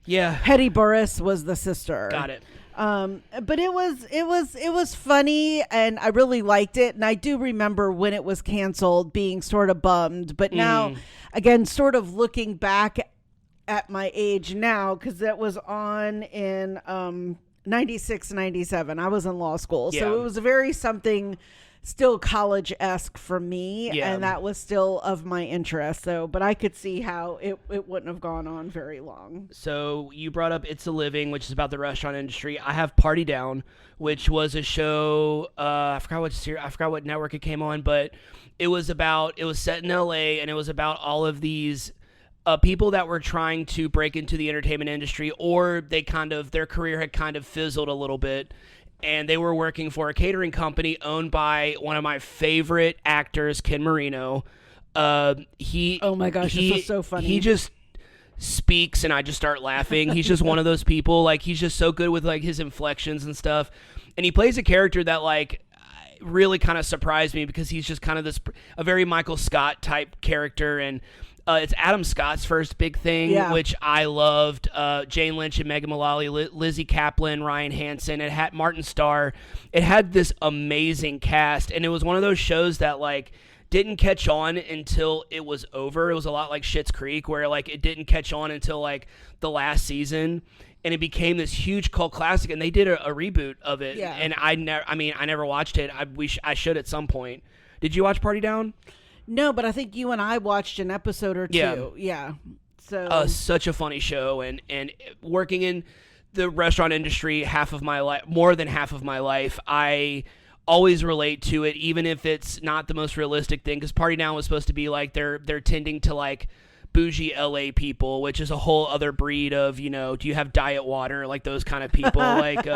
Hetty Burris was the sister. Got it. But it was funny, and I really liked it. And I do remember when it was canceled being sort of bummed, but now again, sort of looking back at my age now, cause that was on in, 96, 97. I was in law school. So it was very something still college-esque for me, and that was still of my interest. So, but I could see how it wouldn't have gone on very long. So you brought up It's a Living, which is about the restaurant industry. I have Party Down, which was a show. I forgot what network it came on, but it was set in LA, and it was about all of these people that were trying to break into the entertainment industry, or their career had kind of fizzled a little bit. And they were working for a catering company owned by one of my favorite actors, Ken Marino. Oh my gosh, this was so funny. He just speaks and I just start laughing. He's just one of those people. Like, he's just so good with like his inflections and stuff. And he plays a character that like really kind of surprised me, because he's just kind of a very Michael Scott type character. And it's Adam Scott's first big thing, which I loved. Jane Lynch and Megan Mullally, Lizzie Kaplan, Ryan Hansen. It had Martin Starr. It had this amazing cast, and it was one of those shows that like didn't catch on until it was over. It was a lot like Schitt's Creek, where like it didn't catch on until like the last season, and it became this huge cult classic. And they did a reboot of it, and I never watched it. I should at some point. Did you watch Party Down? No, but I think you and I watched an episode or two. Yeah. So such a funny show, and working in the restaurant industry more than half of my life, I always relate to it, even if it's not the most realistic thing, because Party Down was supposed to be like they're tending to like bougie LA people, which is a whole other breed of, do you have diet water, like those kind of people, like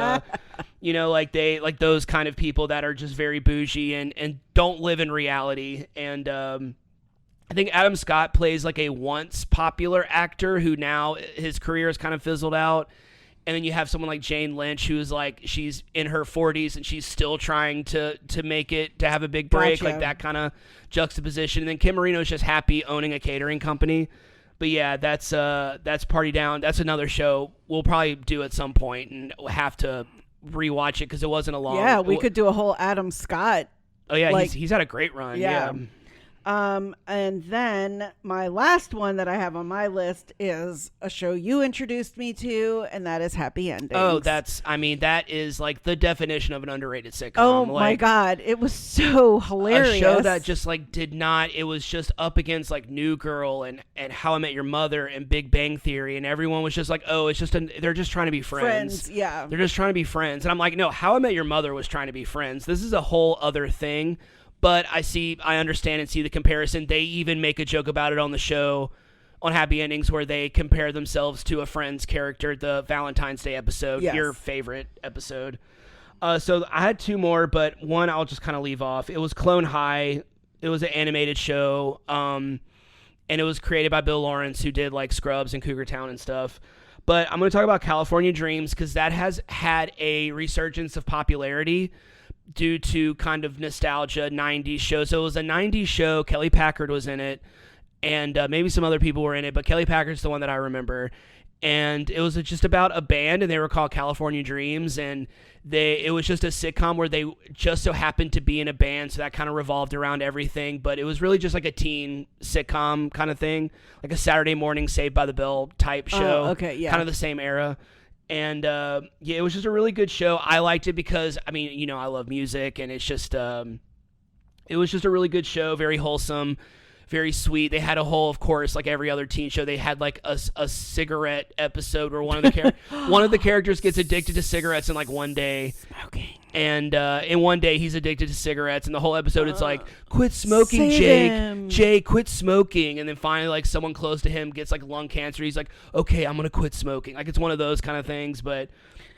like those kind of people that are just very bougie and don't live in reality. And I think Adam Scott plays like a once popular actor who now his career has kind of fizzled out. And then you have someone like Jane Lynch, who's like, she's in her 40s and she's still trying to make it, to have a big break, like that kind of juxtaposition. And then Kim Marino's just happy owning a catering company. But yeah, that's Party Down. That's another show we'll probably do at some point, and we'll have to rewatch it because it wasn't a long. Yeah, we could do a whole Adam Scott. Oh yeah, he's had a great run. Yeah. And then my last one that I have on my list is a show you introduced me to, and that is Happy Endings. Oh, that is like the definition of an underrated sitcom. Oh my God. It was so hilarious. A show that just like it was just up against like New Girl and How I Met Your Mother and Big Bang Theory, and everyone was just like, oh, it's just they're just trying to be friends. Yeah. They're just trying to be friends. And I'm like, no, How I Met Your Mother was trying to be friends. This is a whole other thing. But I understand and see the comparison. They even make a joke about it on the show on Happy Endings, where they compare themselves to a Friends character, the Valentine's Day episode, your favorite episode. So I had 2 more, but one I'll just kind of leave off. It was Clone High. It was an animated show, and it was created by Bill Lawrence, who did like Scrubs and Cougar Town and stuff. But I'm going to talk about California Dreams, because that has had a resurgence of popularity due to kind of nostalgia, 90s show. So it was a 90s show. Kelly Packard was in it, and maybe some other people were in it, but Kelly Packard's the one that I remember. And it was just about a band, and they were called California Dreams, and it was just a sitcom where they just so happened to be in a band, so that kind of revolved around everything. But it was really just like a teen sitcom kind of thing, like a Saturday morning Saved by the Bell type show. Okay, yeah. Kind of the same era. And yeah, it was just a really good show. I liked it because, I mean, you know, I love music, and it's just it was just a really good show, very wholesome, very sweet. They had a whole, of course, like every other teen show, they had like a cigarette episode where one of the characters gets addicted to cigarettes in like one day. Smoking. And in one day he's addicted to cigarettes, and the whole episode it's like, quit smoking, Save Jake, quit smoking. And then finally, like, someone close to him gets like lung cancer. He's like, okay, I'm gonna quit smoking. Like, it's one of those kind of things. But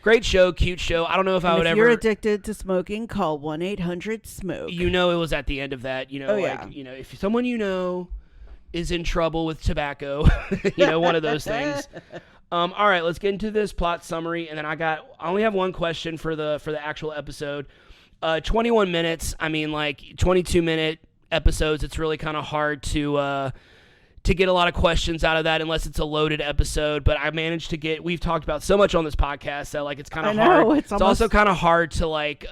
great show, cute show. I don't know if I would if ever. you're addicted to smoking, call 1-800-SMOKE. You know, it was at the end of that. You know, you know, if someone you know is in trouble with tobacco, you know, one of those things. All right, let's get into this plot summary, and then I only have one question for the actual episode. 21 minutes. I mean, like 22-minute episodes. It's really kind of hard to get a lot of questions out of that unless it's a loaded episode. But I managed to get. We've talked about so much on this podcast that like it's kind of hard. It's also kind of hard to like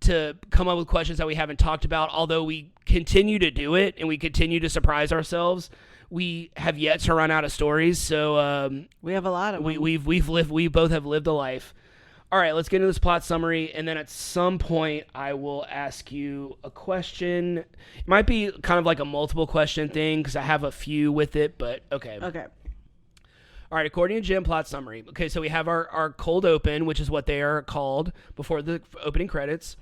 to come up with questions that we haven't talked about. Although we continue to do it and we continue to surprise ourselves, we have yet to run out of stories. So we have a lot of them. We both have lived a life. All right, let's get into this plot summary, and then at some point I will ask you a question. It might be kind of like a multiple question thing because I have a few with it, but okay. Okay. All right, according to Jim, plot summary. Okay, so we have our cold open, which is what they are called before the opening credits.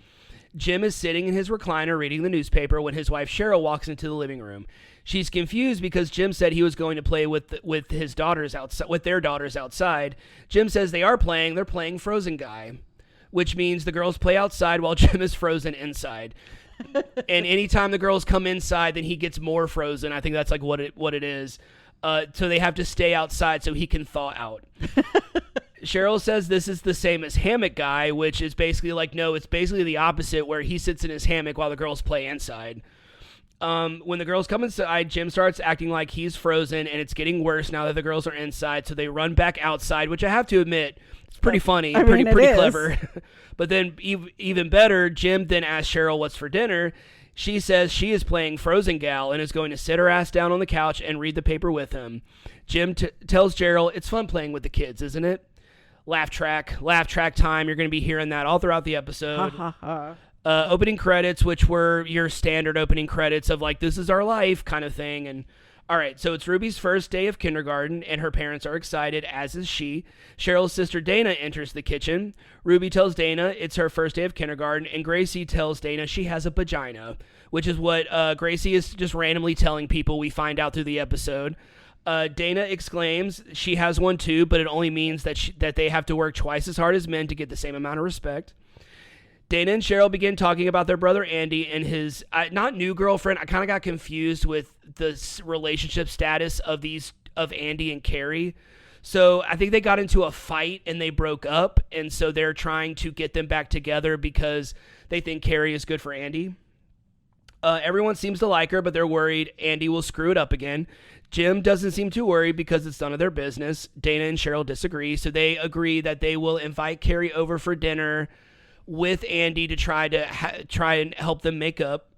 Jim is sitting in his recliner reading the newspaper when his wife Cheryl walks into the living room. She's confused because Jim said he was going to play with his daughters outside, with their daughters outside. Jim says they're playing Frozen Guy, which means the girls play outside while Jim is frozen inside. And anytime the girls come inside, then he gets more frozen. I think that's like what it is. So they have to stay outside so he can thaw out. Cheryl says this is the same as Hammock Guy, which is basically like, no, it's basically the opposite, where he sits in his hammock while the girls play inside. When the girls come inside, Jim starts acting like he's frozen, and it's getting worse now that the girls are inside, so they run back outside, which I have to admit, it's pretty funny, pretty clever. But then even better, Jim then asks Cheryl what's for dinner. She says she is playing Frozen Gal and is going to sit her ass down on the couch and read the paper with him. Jim tells Cheryl, it's fun playing with the kids, isn't it? Laugh track time. You're going to be hearing that all throughout the episode. Opening credits, which were your standard opening credits of like, this is our life kind of thing. And all right, so it's Ruby's first day of kindergarten, and her parents are excited, as is she. Cheryl's sister Dana enters the kitchen. Ruby tells Dana it's her first day of kindergarten, and Gracie tells Dana she has a vagina, which is what Gracie is just randomly telling people, we find out through the episode. Dana exclaims she has one too, but it only means that they have to work twice as hard as men to get the same amount of respect. Dana and Cheryl begin talking about their brother Andy and his not new girlfriend. I kind of got confused with the relationship status of Andy and Carrie. So I think they got into a fight and they broke up, and so they're trying to get them back together because they think Carrie is good for Andy. Everyone seems to like her, but they're worried Andy will screw it up again. Jim doesn't seem too worried because it's none of their business. Dana and Cheryl disagree, so they agree that they will invite Carrie over for dinner with Andy to try and help them make up.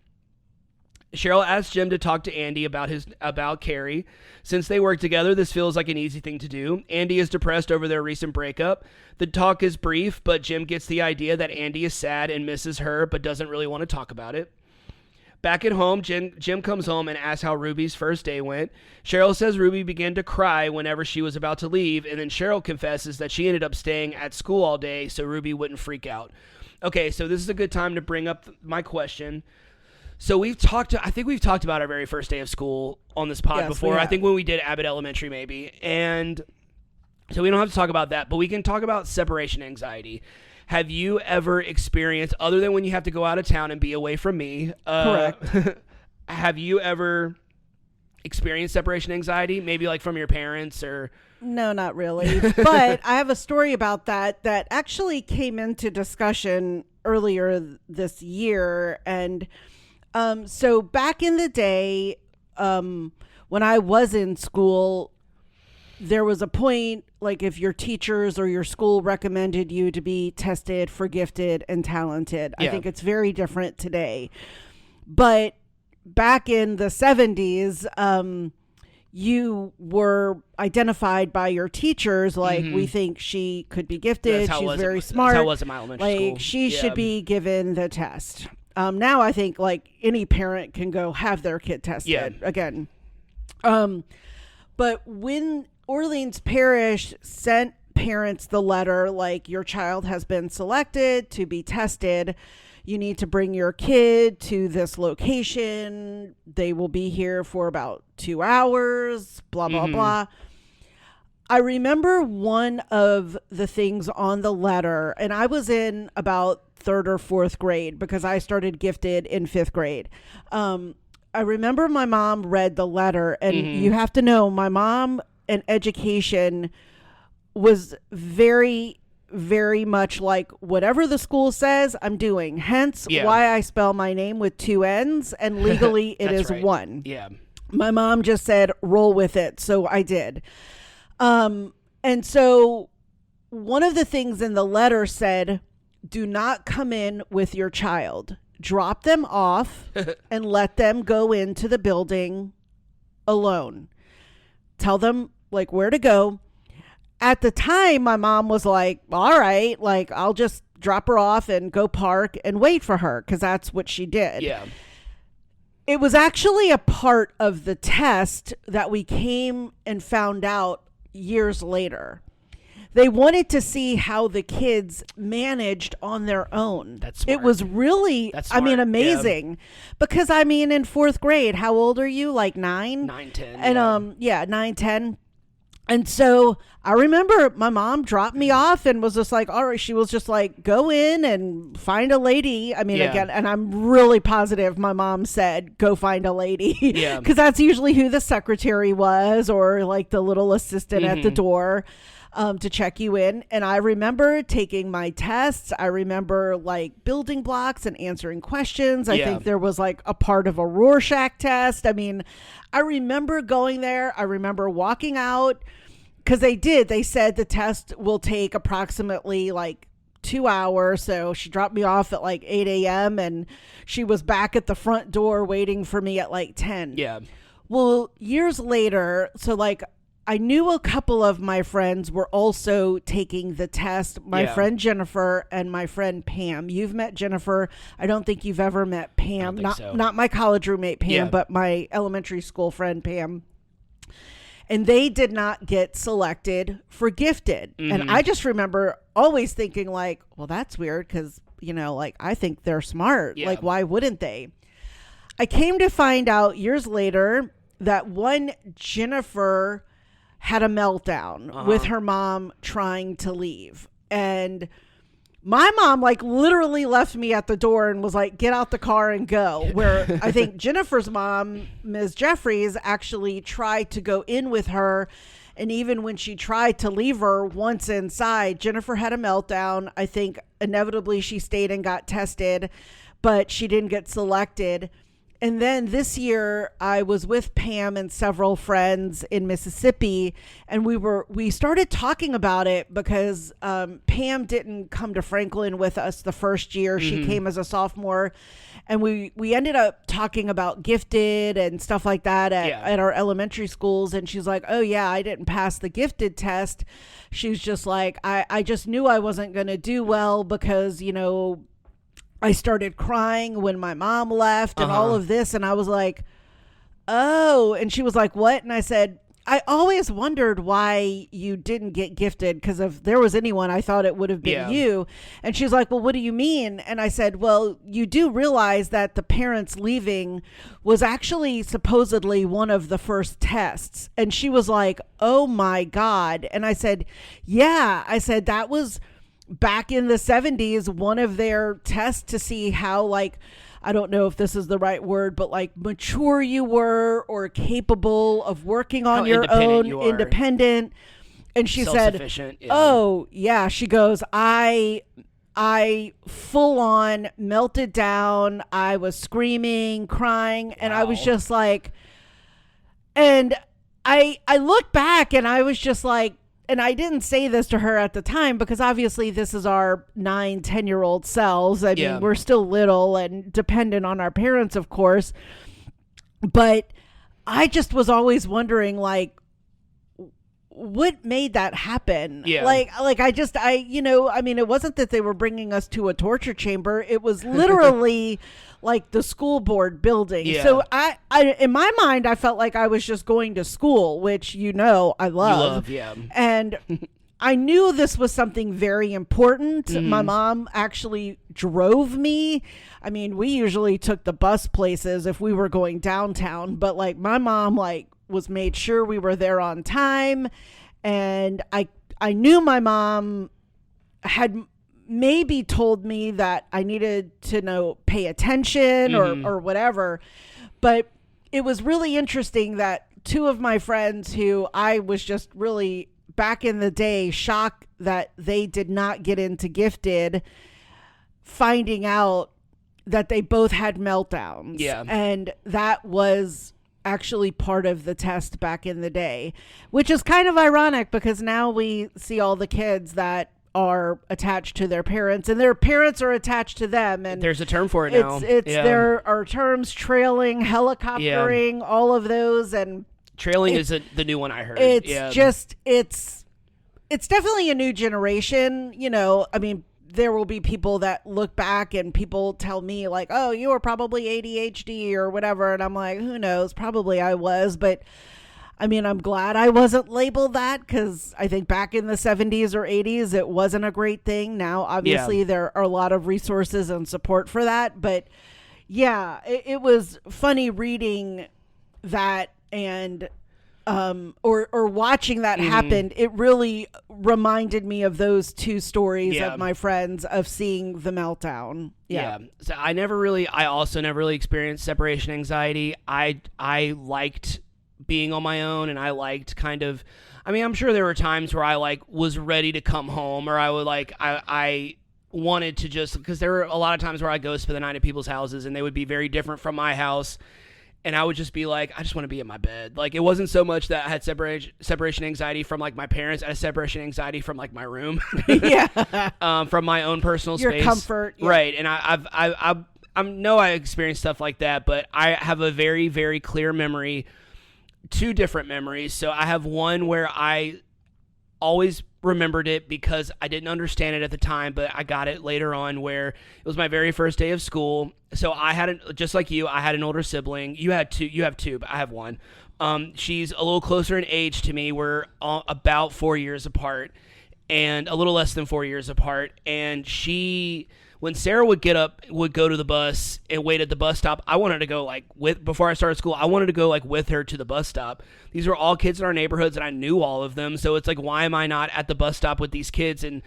Cheryl asks Jim to talk to Andy about Carrie. Since they work together, this feels like an easy thing to do. Andy is depressed over their recent breakup. The talk is brief, but Jim gets the idea that Andy is sad and misses her, but doesn't really want to talk about it. Back at home, Jim comes home and asks how Ruby's first day went. Cheryl says Ruby began to cry whenever she was about to leave, and then Cheryl confesses that she ended up staying at school all day so Ruby wouldn't freak out. Okay, so this is a good time to bring up my question. So I think we've talked about our very first day of school on this pod before. I think when we did Abbott Elementary maybe. And so we don't have to talk about that, but we can talk about separation anxiety. Have you ever experienced, other than when you have to go out of town and be away from me? Correct. Have you ever experienced separation anxiety? Maybe like from your parents or... No, not really. But I have a story about that actually came into discussion earlier this year. And so back in the day, when I was in school, there was a point, like if your teachers or your school recommended you to be tested for gifted and talented. Yeah. I think it's very different today. But back in the 70s, you were identified by your teachers like, we think she could be gifted. She's very smart. That's how it was in my elementary school. She should be given the test. Now I think like any parent can go have their kid tested again. But when Orleans Parish sent parents the letter like, your child has been selected to be tested, you need to bring your kid to this location, they will be here for about 2 hours, blah blah blah. I remember one of the things on the letter, and I was in about 3rd or 4th grade because I started gifted in 5th grade. I remember my mom read the letter, and you have to know, my mom and education was very, very much like, whatever the school says, I'm doing. Hence why I spell my name with 2 N's, and legally it is 1. Yeah. My mom just said, roll with it. So I did. And so one of the things in the letter said, do not come in with your child. Drop them off and let them go into the building alone. Tell them like where to go. At the time, my mom was like, all right, like I'll just drop her off and go park and wait for her, because that's what she did. Yeah. It was actually a part of the test that we came and found out years later. They wanted to see how the kids managed on their own. That's smart. It was really, amazing. Yeah. Because, in 4th grade, how old are you? Like 9? 9, 10. And, 9, 10. And so I remember my mom dropped me off and was just like, all right, she was just like, go in and find a lady. Again, and I'm really positive my mom said, go find a lady. Yeah. Because that's usually who the secretary was, or like the little assistant at the door. To check you in. And I remember taking my tests. I remember like building blocks and answering questions. I think there was like a part of a Rorschach test. I remember going there. I remember walking out, because they said the test will take approximately like 2 hours. So she dropped me off at like 8 a.m. and she was back at the front door waiting for me at like 10. Yeah. Well, years later, so like I knew a couple of my friends were also taking the test. My friend Jennifer and my friend Pam. You've met Jennifer. I don't think you've ever met Pam. Not my college roommate Pam, but my elementary school friend Pam. And they did not get selected for gifted. And I just remember always thinking like, well, that's weird, because, like I think they're smart. Like, why wouldn't they? I came to find out years later that one Jennifer had a meltdown with her mom trying to leave. And my mom like literally left me at the door and was like, get out the car and go. Where I think Jennifer's mom, Ms. Jeffries, actually tried to go in with her. And even when she tried to leave her once inside, Jennifer had a meltdown. I think inevitably she stayed and got tested, but she didn't get selected. And then this year I was with Pam and several friends in Mississippi, and we started talking about it because Pam didn't come to Franklin with us the first year. She came as a sophomore, and we ended up talking about gifted and stuff like that at our elementary schools. And she's like, oh yeah, I didn't pass the gifted test. She's just like, I just knew I wasn't going to do well because, I started crying when my mom left and all of this. And I was like, oh, and she was like, what? And I said, I always wondered why you didn't get gifted, because if there was anyone, I thought it would have been you. And she's like, well, what do you mean? And I said, well, you do realize that the parents leaving was actually supposedly one of the first tests. And she was like, oh my God. And I said, yeah. I said, that was back in the 70s, one of their tests to see how, like, I don't know if this is the right word, but like mature you were or capable of working on your own, independent. And she said, oh yeah, she goes, I full on melted down. I was screaming, crying. And I was just like, and I look back and I was just like, and I didn't say this to her at the time because obviously this is our 9, 10-year-old selves. I mean, we're still little and dependent on our parents, of course. But I just was always wondering, like, what made that happen? Yeah. Like I mean, it wasn't that they were bringing us to a torture chamber. It was literally like the school board building. Yeah. So I, in my mind, I felt like I was just going to school, which, I love. You love, yeah. And I knew this was something very important. My mom actually drove me. I mean, we usually took the bus places if we were going downtown, but like my mom was made sure we were there on time. And I knew my mom had maybe told me that I needed to pay attention or whatever. But it was really interesting that two of my friends who I was just really back in the day shocked that they did not get into gifted, finding out that they both had meltdowns. Yeah. And that was actually part of the test back in the day, which is kind of ironic because now we see all the kids that are attached to their parents and their parents are attached to them. And there's a term for it now. There are terms: trailing, helicoptering, all of those. And trailing is the new one I heard. It's definitely a new generation. I mean, there will be people that look back and people tell me like, oh, you were probably ADHD or whatever. And I'm like, who knows? Probably I was. But I mean, I'm glad I wasn't labeled that, because I think back in the 70s or 80s, it wasn't a great thing. Now, obviously, there are a lot of resources and support for that. But yeah, it was funny reading that and or watching that happen. It really reminded me of those two stories of my friends of seeing the meltdown. So I also never really experienced separation anxiety. I liked being on my own, and I liked I'm sure there were times where I was ready to come home, or I would I wanted to just, because there were a lot of times where I go spend the night at people's houses and they would be very different from my house. And I would just be like, I just want to be in my bed. Like, it wasn't so much that I had separation anxiety from my parents. I had separation anxiety from my room. From my own personal space. Your comfort. Yeah. Right. And I know I experienced stuff like that, but I have a very, very clear memory, two different memories. So I have one where I always remembered it because I didn't understand it at the time, but I got it later on, where it was my very first day of school. So I had just like you, I had an older sibling. You have two, but I have one. She's a little closer in age to me. We're about 4 years apart, and a little less than 4 years apart. And when Sarah would go to the bus and wait at the bus stop, I wanted to go before I started school, I wanted to go with her to the bus stop. These are all kids in our neighborhoods, and I knew all of them. So it's why am I not at the bus stop with these kids? And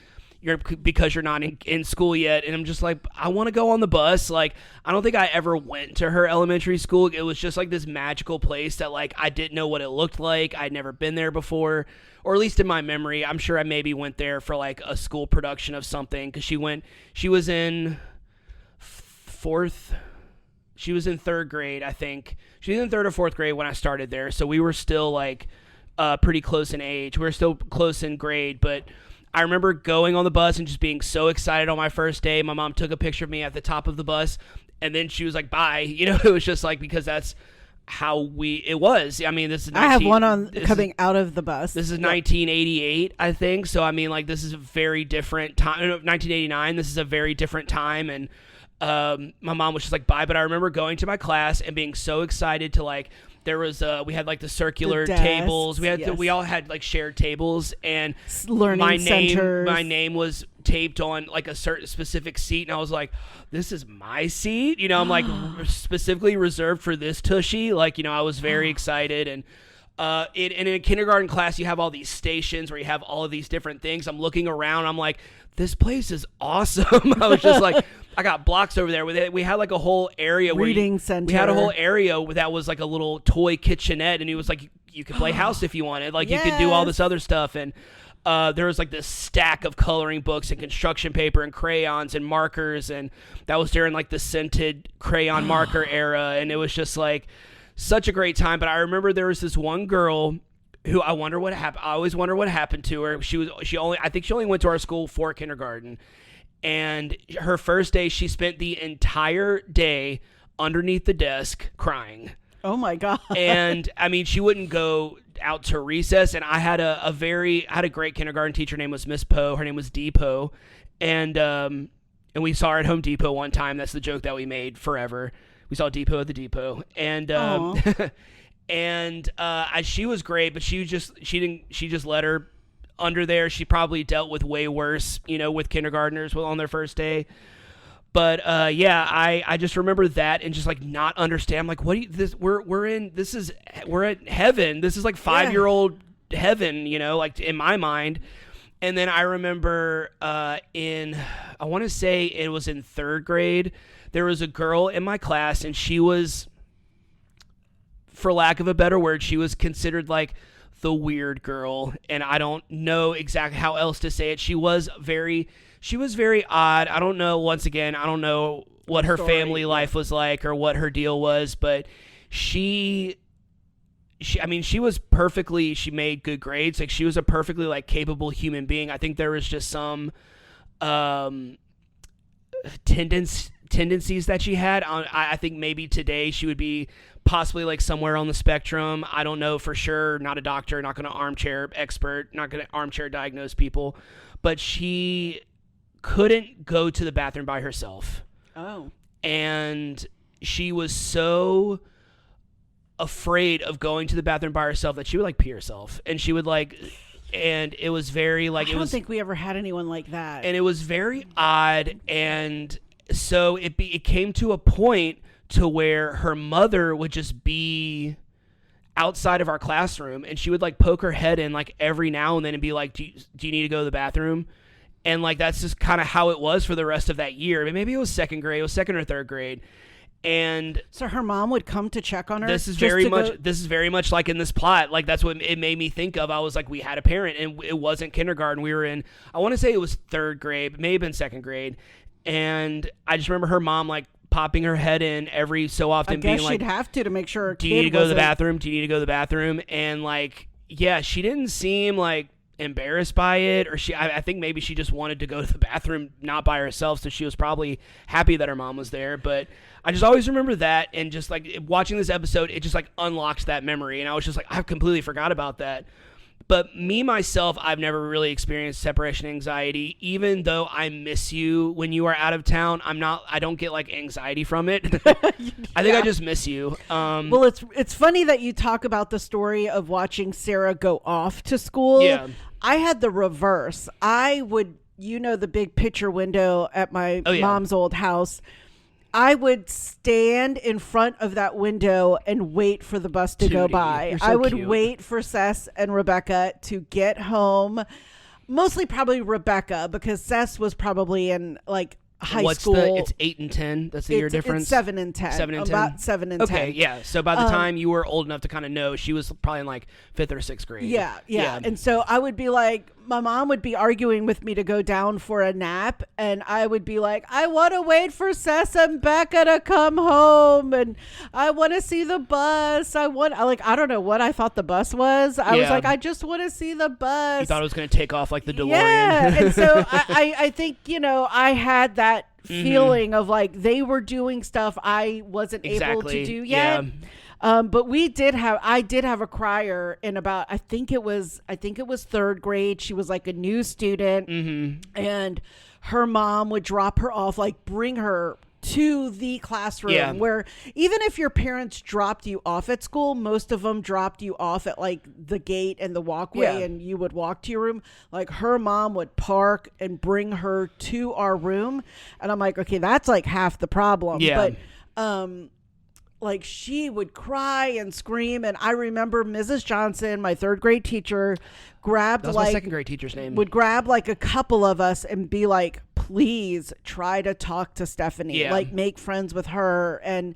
because you're not in school yet. And I'm just I want to go on the bus. I don't think I ever went to her elementary school. It was just this magical place that I didn't know what it looked like. I'd never been there before, or at least in my memory. I'm sure I maybe went there for a school production of something, because she was in third grade, I think. She was in third or fourth grade when I started there. So we were still pretty close in age. We were still close in grade, but I remember going on the bus and just being so excited on my first day. My mom took a picture of me at the top of the bus, and then she was like, bye. It was just because that's how it was. I mean, this is I have one coming out of the bus. This is 1988, I think. So, I mean, this is a very different time. 1989, this is a very different time. And my mom was just bye. But I remember going to my class and being so excited to there was we had the circular tables. We all had shared tables, and learning centers. My name was taped on a certain specific seat, and I was like, this is my seat. I'm specifically reserved for this tushy. I was very excited. And in a kindergarten class, you have all these stations where you have all of these different things. I'm looking around, I'm like, this place is awesome. I was just I got blocks over there. We had a whole area reading center. We had a whole area that was a little toy kitchenette, and it was you could play house if you wanted. You could do all this other stuff. And there was this stack of coloring books and construction paper and crayons and markers, and that was during the scented crayon marker era. And it was just such a great time. But I remember there was this one girl who I wonder what happened. I always wonder what happened to her. I think she only went to our school for kindergarten. And her first day, she spent the entire day underneath the desk crying. Oh my God. And I mean, she wouldn't go out to recess. And I had a great kindergarten teacher. Her name was Miss Poe. Her name was D Poe. And we saw her at Home Depot one time. That's the joke that we made forever. We saw Depot at the Depot. And, she was great, but she just let her under there. She probably dealt with way worse, with kindergartners on their first day. But I just remember that and just like not understand, like, what we're at heaven. This is like 5-year-old heaven, like in my mind. And then I remember I want to say it was in 3rd grade, there was a girl in my class, and she was, for lack of a better word, she was considered like the weird girl. And I don't know exactly how else to say it. She was very odd. I don't know, once again, I don't know what her family life was like or what her deal was, but she made good grades. Like, she was a perfectly like capable human being. I think there was just some tendencies that she had. I think maybe today she would be possibly like somewhere on the spectrum. I don't know for sure. Not a doctor, not going to armchair expert, not going to armchair diagnose people, but she couldn't go to the bathroom by herself. Oh. And she was so afraid of going to the bathroom by herself that she would like pee herself, and she would like, and it was very like, I don't think we ever had anyone like that. And it was very odd. And so it came to a point to where her mother would just be outside of our classroom, and she would like poke her head in like every now and then and be like, do you need to go to the bathroom? And like, that's just kind of how it was for the rest of that year. But maybe it was 2nd grade, it was 2nd or 3rd grade. And so her mom would come to check on her. This is very much like in this plot. Like, that's what it made me think of. I was like, we had a parent, and it wasn't kindergarten. We were in, I want to say it was 3rd grade, but maybe been 2nd grade. And I just remember her mom like popping her head in every so often, being like, she'd have to make sure her do you need to go to the bathroom? Do you need to go to the bathroom? And like, yeah, she didn't seem like embarrassed by it, or I think maybe she just wanted to go to the bathroom not by herself, so she was probably happy that her mom was there. But I just always remember that, and just like watching this episode, it just like unlocked that memory, and I was just like, I completely forgot about that. But me, myself, I've never really experienced separation anxiety, even though I miss you when you are out of town. I don't get like anxiety from it. I think I just miss you. Well, it's funny that you talk about the story of watching Sarah go off to school. Yeah. I had the reverse. I would, the big picture window at my mom's old house. I would stand in front of that window and wait for the bus to go by. You're so I would cute. wait for Sess and Rebecca to get home. Mostly probably Rebecca, because Sess was probably in like high school. It's 8 and 10. That's the year difference. It's 7 and 10. 7 and 10. About 7 and 10. Okay, yeah. So by the time you were old enough to kind of know, she was probably in like 5th or 6th grade. Yeah. And so I would be like, my mom would be arguing with me to go down for a nap, and I would be like, I want to wait for Sess and Becca to come home, and I want to see the bus. I don't know what I thought the bus was. I was like, I just want to see the bus. You thought it was going to take off like the DeLorean. Yeah. And so I think, I had that feeling of like they were doing stuff I wasn't able to do yet. Yeah. But I did have a crier in about, I think it was 3rd grade. She was like a new student, and her mom would drop her off, like bring her to the classroom, where even if your parents dropped you off at school, most of them dropped you off at like the gate and the walkway, and you would walk to your room. Like, her mom would park and bring her to our room, and I'm like, okay, that's like half the problem. But like, she would cry and scream, and I remember Mrs. Johnson, my 3rd grade teacher, grabbed That's like my 2nd grade teacher's name. Would grab like a couple of us and be like, please try to talk to Stephanie, like make friends with her. And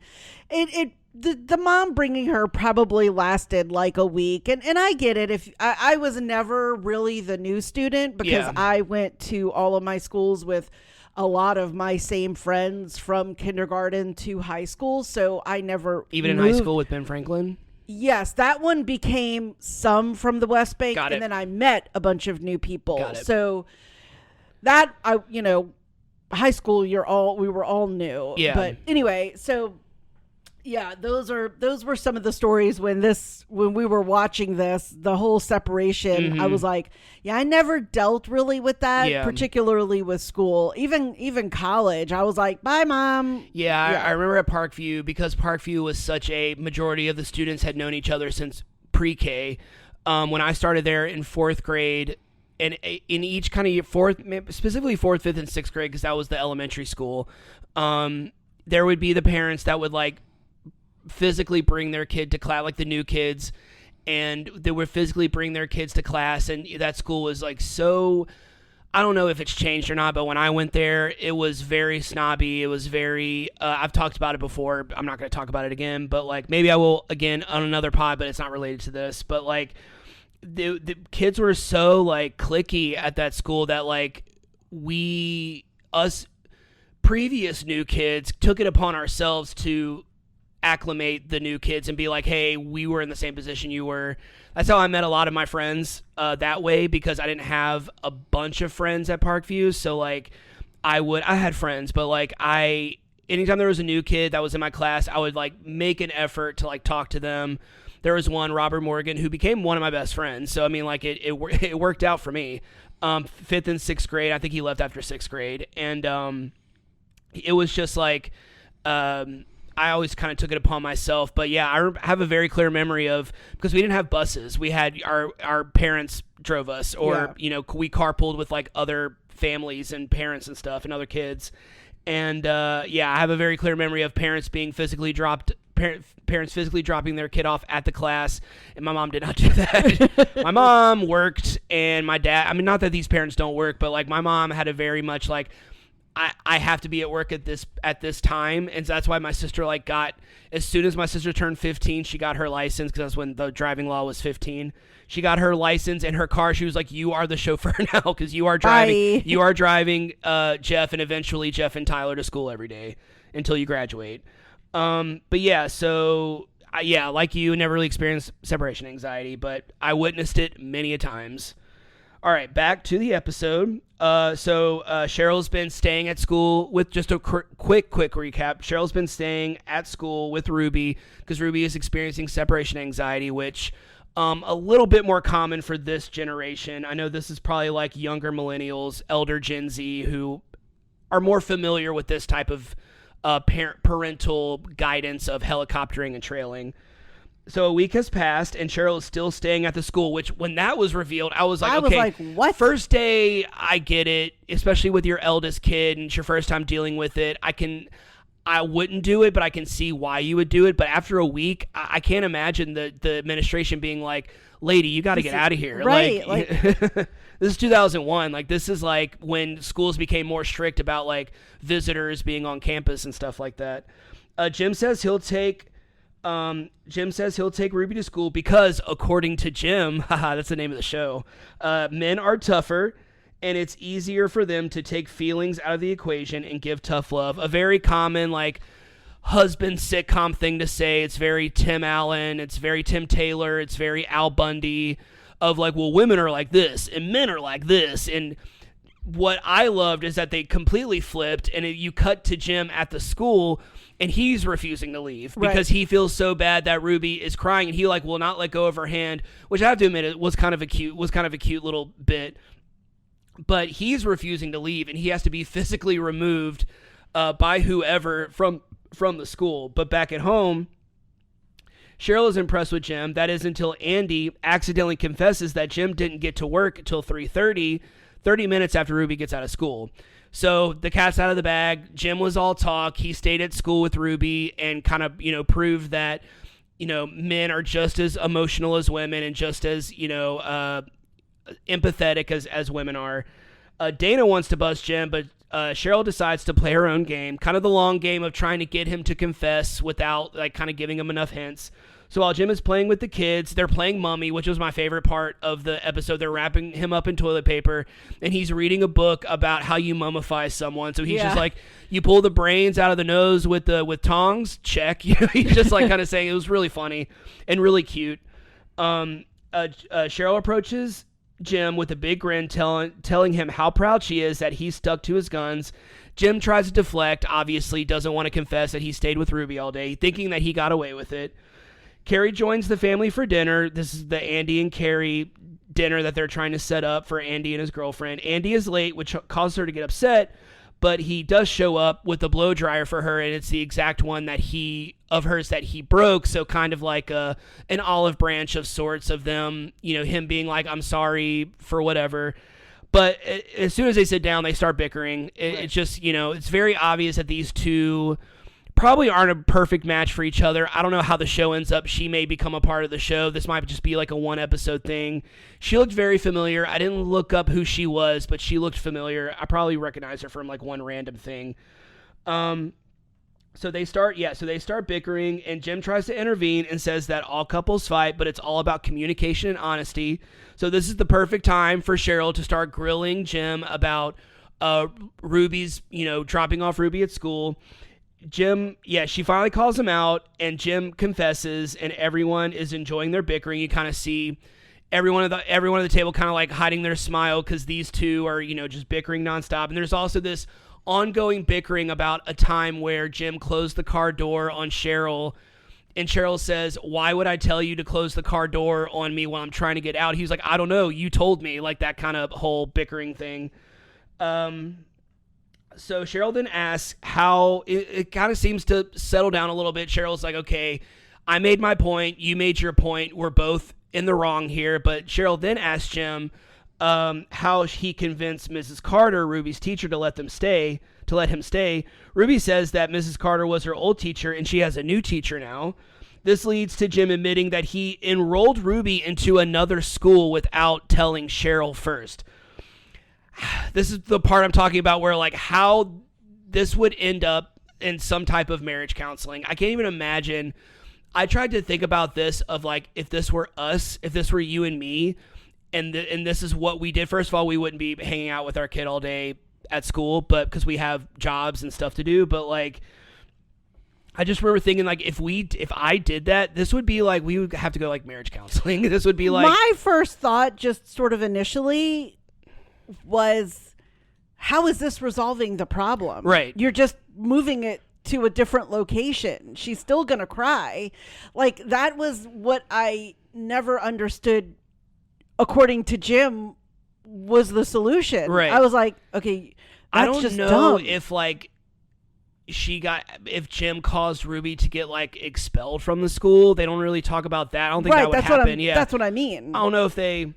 the mom bringing her probably lasted like a week, and I get it. If I was never really the new student, because I went to all of my schools with a lot of my same friends from kindergarten to high school, so I never even moved. In high school with Ben Franklin. Yes, that one became some from the West Bank, and then I met a bunch of new people. So that high school, we were all new. Yeah. But anyway, so Yeah, those were some of the stories when we were watching this, the whole separation. I was like, yeah, I never dealt really with that, particularly with school, even college. I was like, bye, Mom. Yeah, I remember at Parkview, because Parkview was such a majority of the students had known each other since pre-K. When I started there in fourth grade, and in each kind of specifically fourth, fifth, and sixth grade, because that was the elementary school, there would be the parents that would like physically bring their kid to class, like the new kids, and they would physically bring their kids to class, and that school was like so, I don't know if it's changed or not, but when I went there, it was very snobby. It was very, I've talked about it before. I'm not going to talk about it again, but like maybe I will again on another pod, but it's not related to this. But like the kids were so like cliquey at that school that like us previous new kids took it upon ourselves to acclimate the new kids and be like, hey, we were in the same position you were. That's how I met a lot of my friends that way, because I didn't have a bunch of friends at Parkview. So like I had friends, but like anytime there was a new kid that was in my class, I would like make an effort to like talk to them. There was one, Robert Morgan, who became one of my best friends. So I mean, like it worked out for me. Fifth and sixth grade, I think he left after sixth grade, and it was just like I always kind of took it upon myself. But yeah, I have a very clear memory of, because we didn't have buses. We had our parents drove us, or, we carpooled with like other families and parents and stuff and other kids. And I have a very clear memory of parents being physically dropping their kid off at the class. And my mom did not do that. My mom worked, and my dad, I mean, not that these parents don't work, but like my mom had a very much like, I have to be at work at this time, and so that's why my sister like got, as soon as my sister turned 15, she got her license, because that's when the driving law was 15. She got her license and her car. She was like, "You are the chauffeur now, because you are driving. Bye. You are driving Jeff and eventually Jeff and Tyler to school every day until you graduate." But yeah, so like you, never really experienced separation anxiety, but I witnessed it many a times. All right, back to the episode. So Cheryl's been staying at school with, just a quick recap. Cheryl's been staying at school with Ruby because Ruby is experiencing separation anxiety, which a little bit more common for this generation. I know this is probably like younger millennials, elder Gen Z, who are more familiar with this type of parental guidance of helicoptering and trailing. So a week has passed, and Cheryl is still staying at the school, which when that was revealed, I was like, what? First day, I get it, especially with your eldest kid and it's your first time dealing with it. I wouldn't do it, but I can see why you would do it. But after a week, I can't imagine the administration being like, lady, you got to get out of here. Right. This is 2001. Like, this is like when schools became more strict about like visitors being on campus and stuff like that. Jim says he'll take Ruby to school because, according to Jim, that's the name of the show, men are tougher, and it's easier for them to take feelings out of the equation and give tough love. A very common, like, husband sitcom thing to say. It's very Tim Allen. It's very Tim Taylor. It's very Al Bundy of, like, well, women are like this and men are like this. And what I loved is that they completely flipped, and you cut to Jim at the school, and he's refusing to leave because he feels so bad that Ruby is crying, and he like will not let go of her hand, which I have to admit it was kind of a cute little bit. But he's refusing to leave, and he has to be physically removed by whoever from the school. But back at home, Cheryl is impressed with Jim. That is until Andy accidentally confesses that Jim didn't get to work until 3:30, 30 minutes after Ruby gets out of school. So the cat's out of the bag. Jim was all talk. He stayed at school with Ruby and kind of, proved that, men are just as emotional as women and just as, empathetic as women are. Dana wants to bust Jim, but Cheryl decides to play her own game, kind of the long game of trying to get him to confess without like kind of giving him enough hints. So while Jim is playing with the kids, they're playing Mummy, which was my favorite part of the episode. They're wrapping him up in toilet paper, and he's reading a book about how you mummify someone. So he's just like, you pull the brains out of the nose with tongs, check. He's just like kind of saying, it was really funny and really cute. Cheryl approaches Jim with a big grin, telling him how proud she is that he stuck to his guns. Jim tries to deflect, obviously doesn't want to confess that he stayed with Ruby all day, thinking that he got away with it. Carrie joins the family for dinner. This is the Andy and Carrie dinner that they're trying to set up for Andy and his girlfriend. Andy is late, which causes her to get upset, but he does show up with the blow dryer for her, and it's the exact one that he broke, so kind of like an olive branch of sorts of them, him being like, I'm sorry for whatever. But as soon as they sit down, they start bickering. It's just, it's very obvious that these two probably aren't a perfect match for each other. I don't know how the show ends up. She may become a part of the show. This might just be like a one-episode thing. She looked very familiar. I didn't look up who she was, but she looked familiar. I probably recognized her from like one random thing. So they start bickering, and Jim tries to intervene and says that all couples fight, but it's all about communication and honesty. So this is the perfect time for Cheryl to start grilling Jim about Ruby's, dropping off Ruby at school. Jim, she finally calls him out, and Jim confesses, and everyone is enjoying their bickering. You kind of see everyone at the table kind of like hiding their smile because these two are, just bickering nonstop. And there's also this ongoing bickering about a time where Jim closed the car door on Cheryl, and Cheryl says, why would I tell you to close the car door on me when I'm trying to get out? He was like, I don't know, you told me, like that kind of whole bickering thing. So Cheryl then asks how it kind of seems to settle down a little bit. Cheryl's like, okay, I made my point. You made your point. We're both in the wrong here. But Cheryl then asks Jim how he convinced Mrs. Carter, Ruby's teacher, to let him stay. Ruby says that Mrs. Carter was her old teacher and she has a new teacher now. This leads to Jim admitting that he enrolled Ruby into another school without telling Cheryl first. This is the part I'm talking about where like how this would end up in some type of marriage counseling. I can't even imagine. I tried to think about this of like, if this were us, if this were you and me, and this is what we did. First of all, we wouldn't be hanging out with our kid all day at school, but because we have jobs and stuff to do. But like, I just remember thinking like, if I did that, this would be like, we would have to go like marriage counseling. This would be like, my first thought just sort of initially was, how is this resolving the problem? Right. You're just moving it to a different location. She's still going to cry. Like, that was what I never understood, according to Jim, was the solution. Right. I was like, okay, that's I don't just know dumb. if like if Jim caused Ruby to get like expelled from the school. They don't really talk about that. I don't think that would happen. That's what I mean. I don't know if they.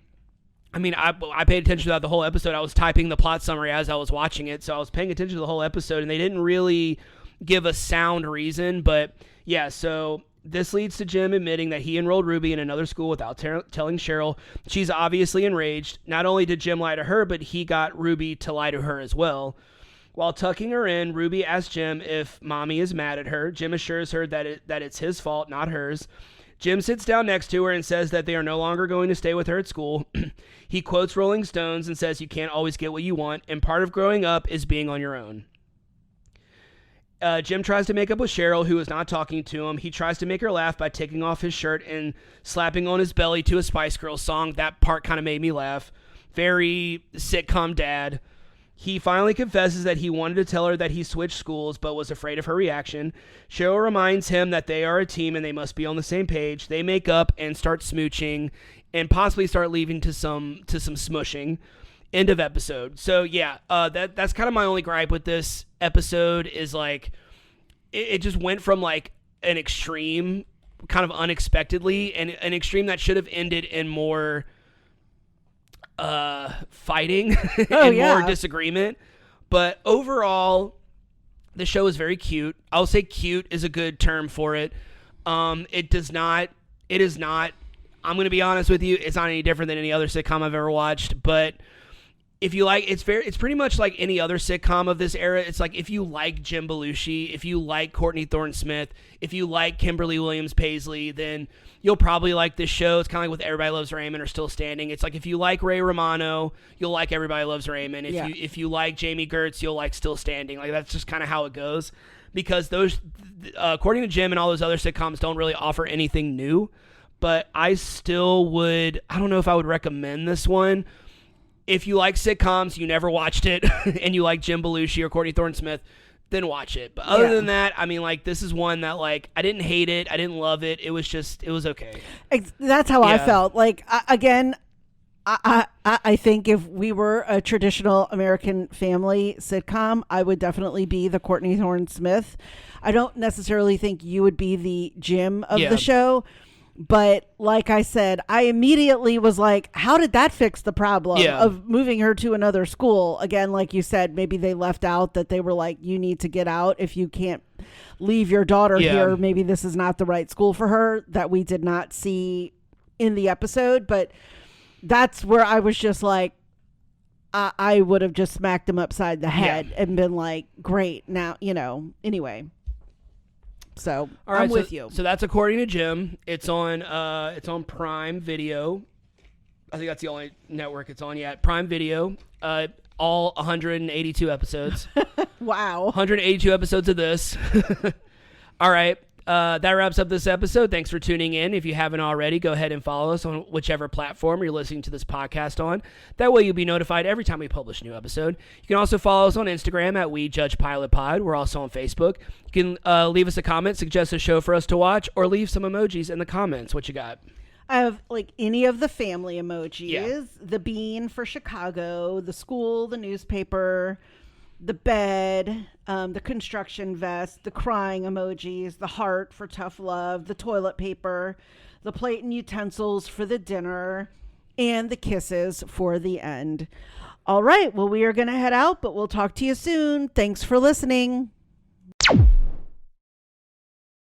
I mean, I paid attention to that the whole episode. I was typing the plot summary as I was watching it, so I was paying attention to the whole episode, and they didn't really give a sound reason. But yeah, so this leads to Jim admitting that he enrolled Ruby in another school without telling Cheryl. She's obviously enraged. Not only did Jim lie to her, but he got Ruby to lie to her as well. While tucking her in, Ruby asks Jim if Mommy is mad at her. Jim assures her that it's his fault, not hers. Jim sits down next to her and says that they are no longer going to stay with her at school. He quotes Rolling Stones and says you can't always get what you want, and part of growing up is being on your own. Jim tries to make up with Cheryl, who is not talking to him. He tries to make her laugh by taking off his shirt and slapping on his belly to a Spice Girls song. That part kind of made me laugh. Very sitcom dad. He finally confesses that he wanted to tell her that he switched schools but was afraid of her reaction. Cheryl reminds him that they are a team and they must be on the same page. They make up and start smooching and possibly start leading to some smushing. End of episode. So yeah, that's kind of my only gripe with this episode is like it just went from like an extreme kind of unexpectedly and an extreme that should have ended in more fighting and more disagreement. But overall, the show is very cute. I'll say cute is a good term for it. It is not, I'm going to be honest with you, it's not any different than any other sitcom I've ever watched, but if you like, it's pretty much like any other sitcom of this era. It's like if you like Jim Belushi, if you like Courtney Thorne-Smith, if you like Kimberly Williams-Paisley, then you'll probably like this show. It's kind of like with Everybody Loves Raymond or Still Standing. It's like if you like Ray Romano, you'll like Everybody Loves Raymond. If you like Jamie Gertz, you'll like Still Standing. Like that's just kind of how it goes. Because those, according to Jim and all those other sitcoms, don't really offer anything new. but I still would, I don't know if I would recommend this one. If you like sitcoms, you never watched it, and you like Jim Belushi or Courtney Thorne-Smith, then watch it. But other than that, I mean, like, this is one that, like, I didn't hate it. I didn't love it. It was okay. That's how I felt. Like, again, I think if we were a traditional American family sitcom, I would definitely be the Courtney Thorne-Smith. I don't necessarily think you would be the Jim of the show. But like I said, I immediately was like, how did that fix the problem of moving her to another school? Again, like you said, maybe they left out that they were like, you need to get out. If you can't leave your daughter here, maybe this is not the right school for her. That we did not see in the episode. But that's where I was just like, I would have just smacked him upside the head and been like, great. Now, anyway. So all right, I'm with you. So that's according to Jim. It's on Prime Video. I think that's the only network it's on yet. Prime Video. All 182 episodes. Wow. 182 episodes of this. All right. That wraps up this episode. Thanks for tuning in. If you haven't already, go ahead and follow us on whichever platform you're listening to this podcast on. That way you'll be notified every time we publish a new episode. You can also follow us on Instagram at WeJudgePilotPod. We're also on Facebook. You can leave us a comment, suggest a show for us to watch, or leave some emojis in the comments. What you got? I have like any of the family emojis, the bean for Chicago, the school, the newspaper, the bed, the construction vest, the crying emojis, the heart for tough love, the toilet paper, the plate and utensils for the dinner, and the kisses for the end. All right. Well, we are going to head out, but we'll talk to you soon. Thanks for listening.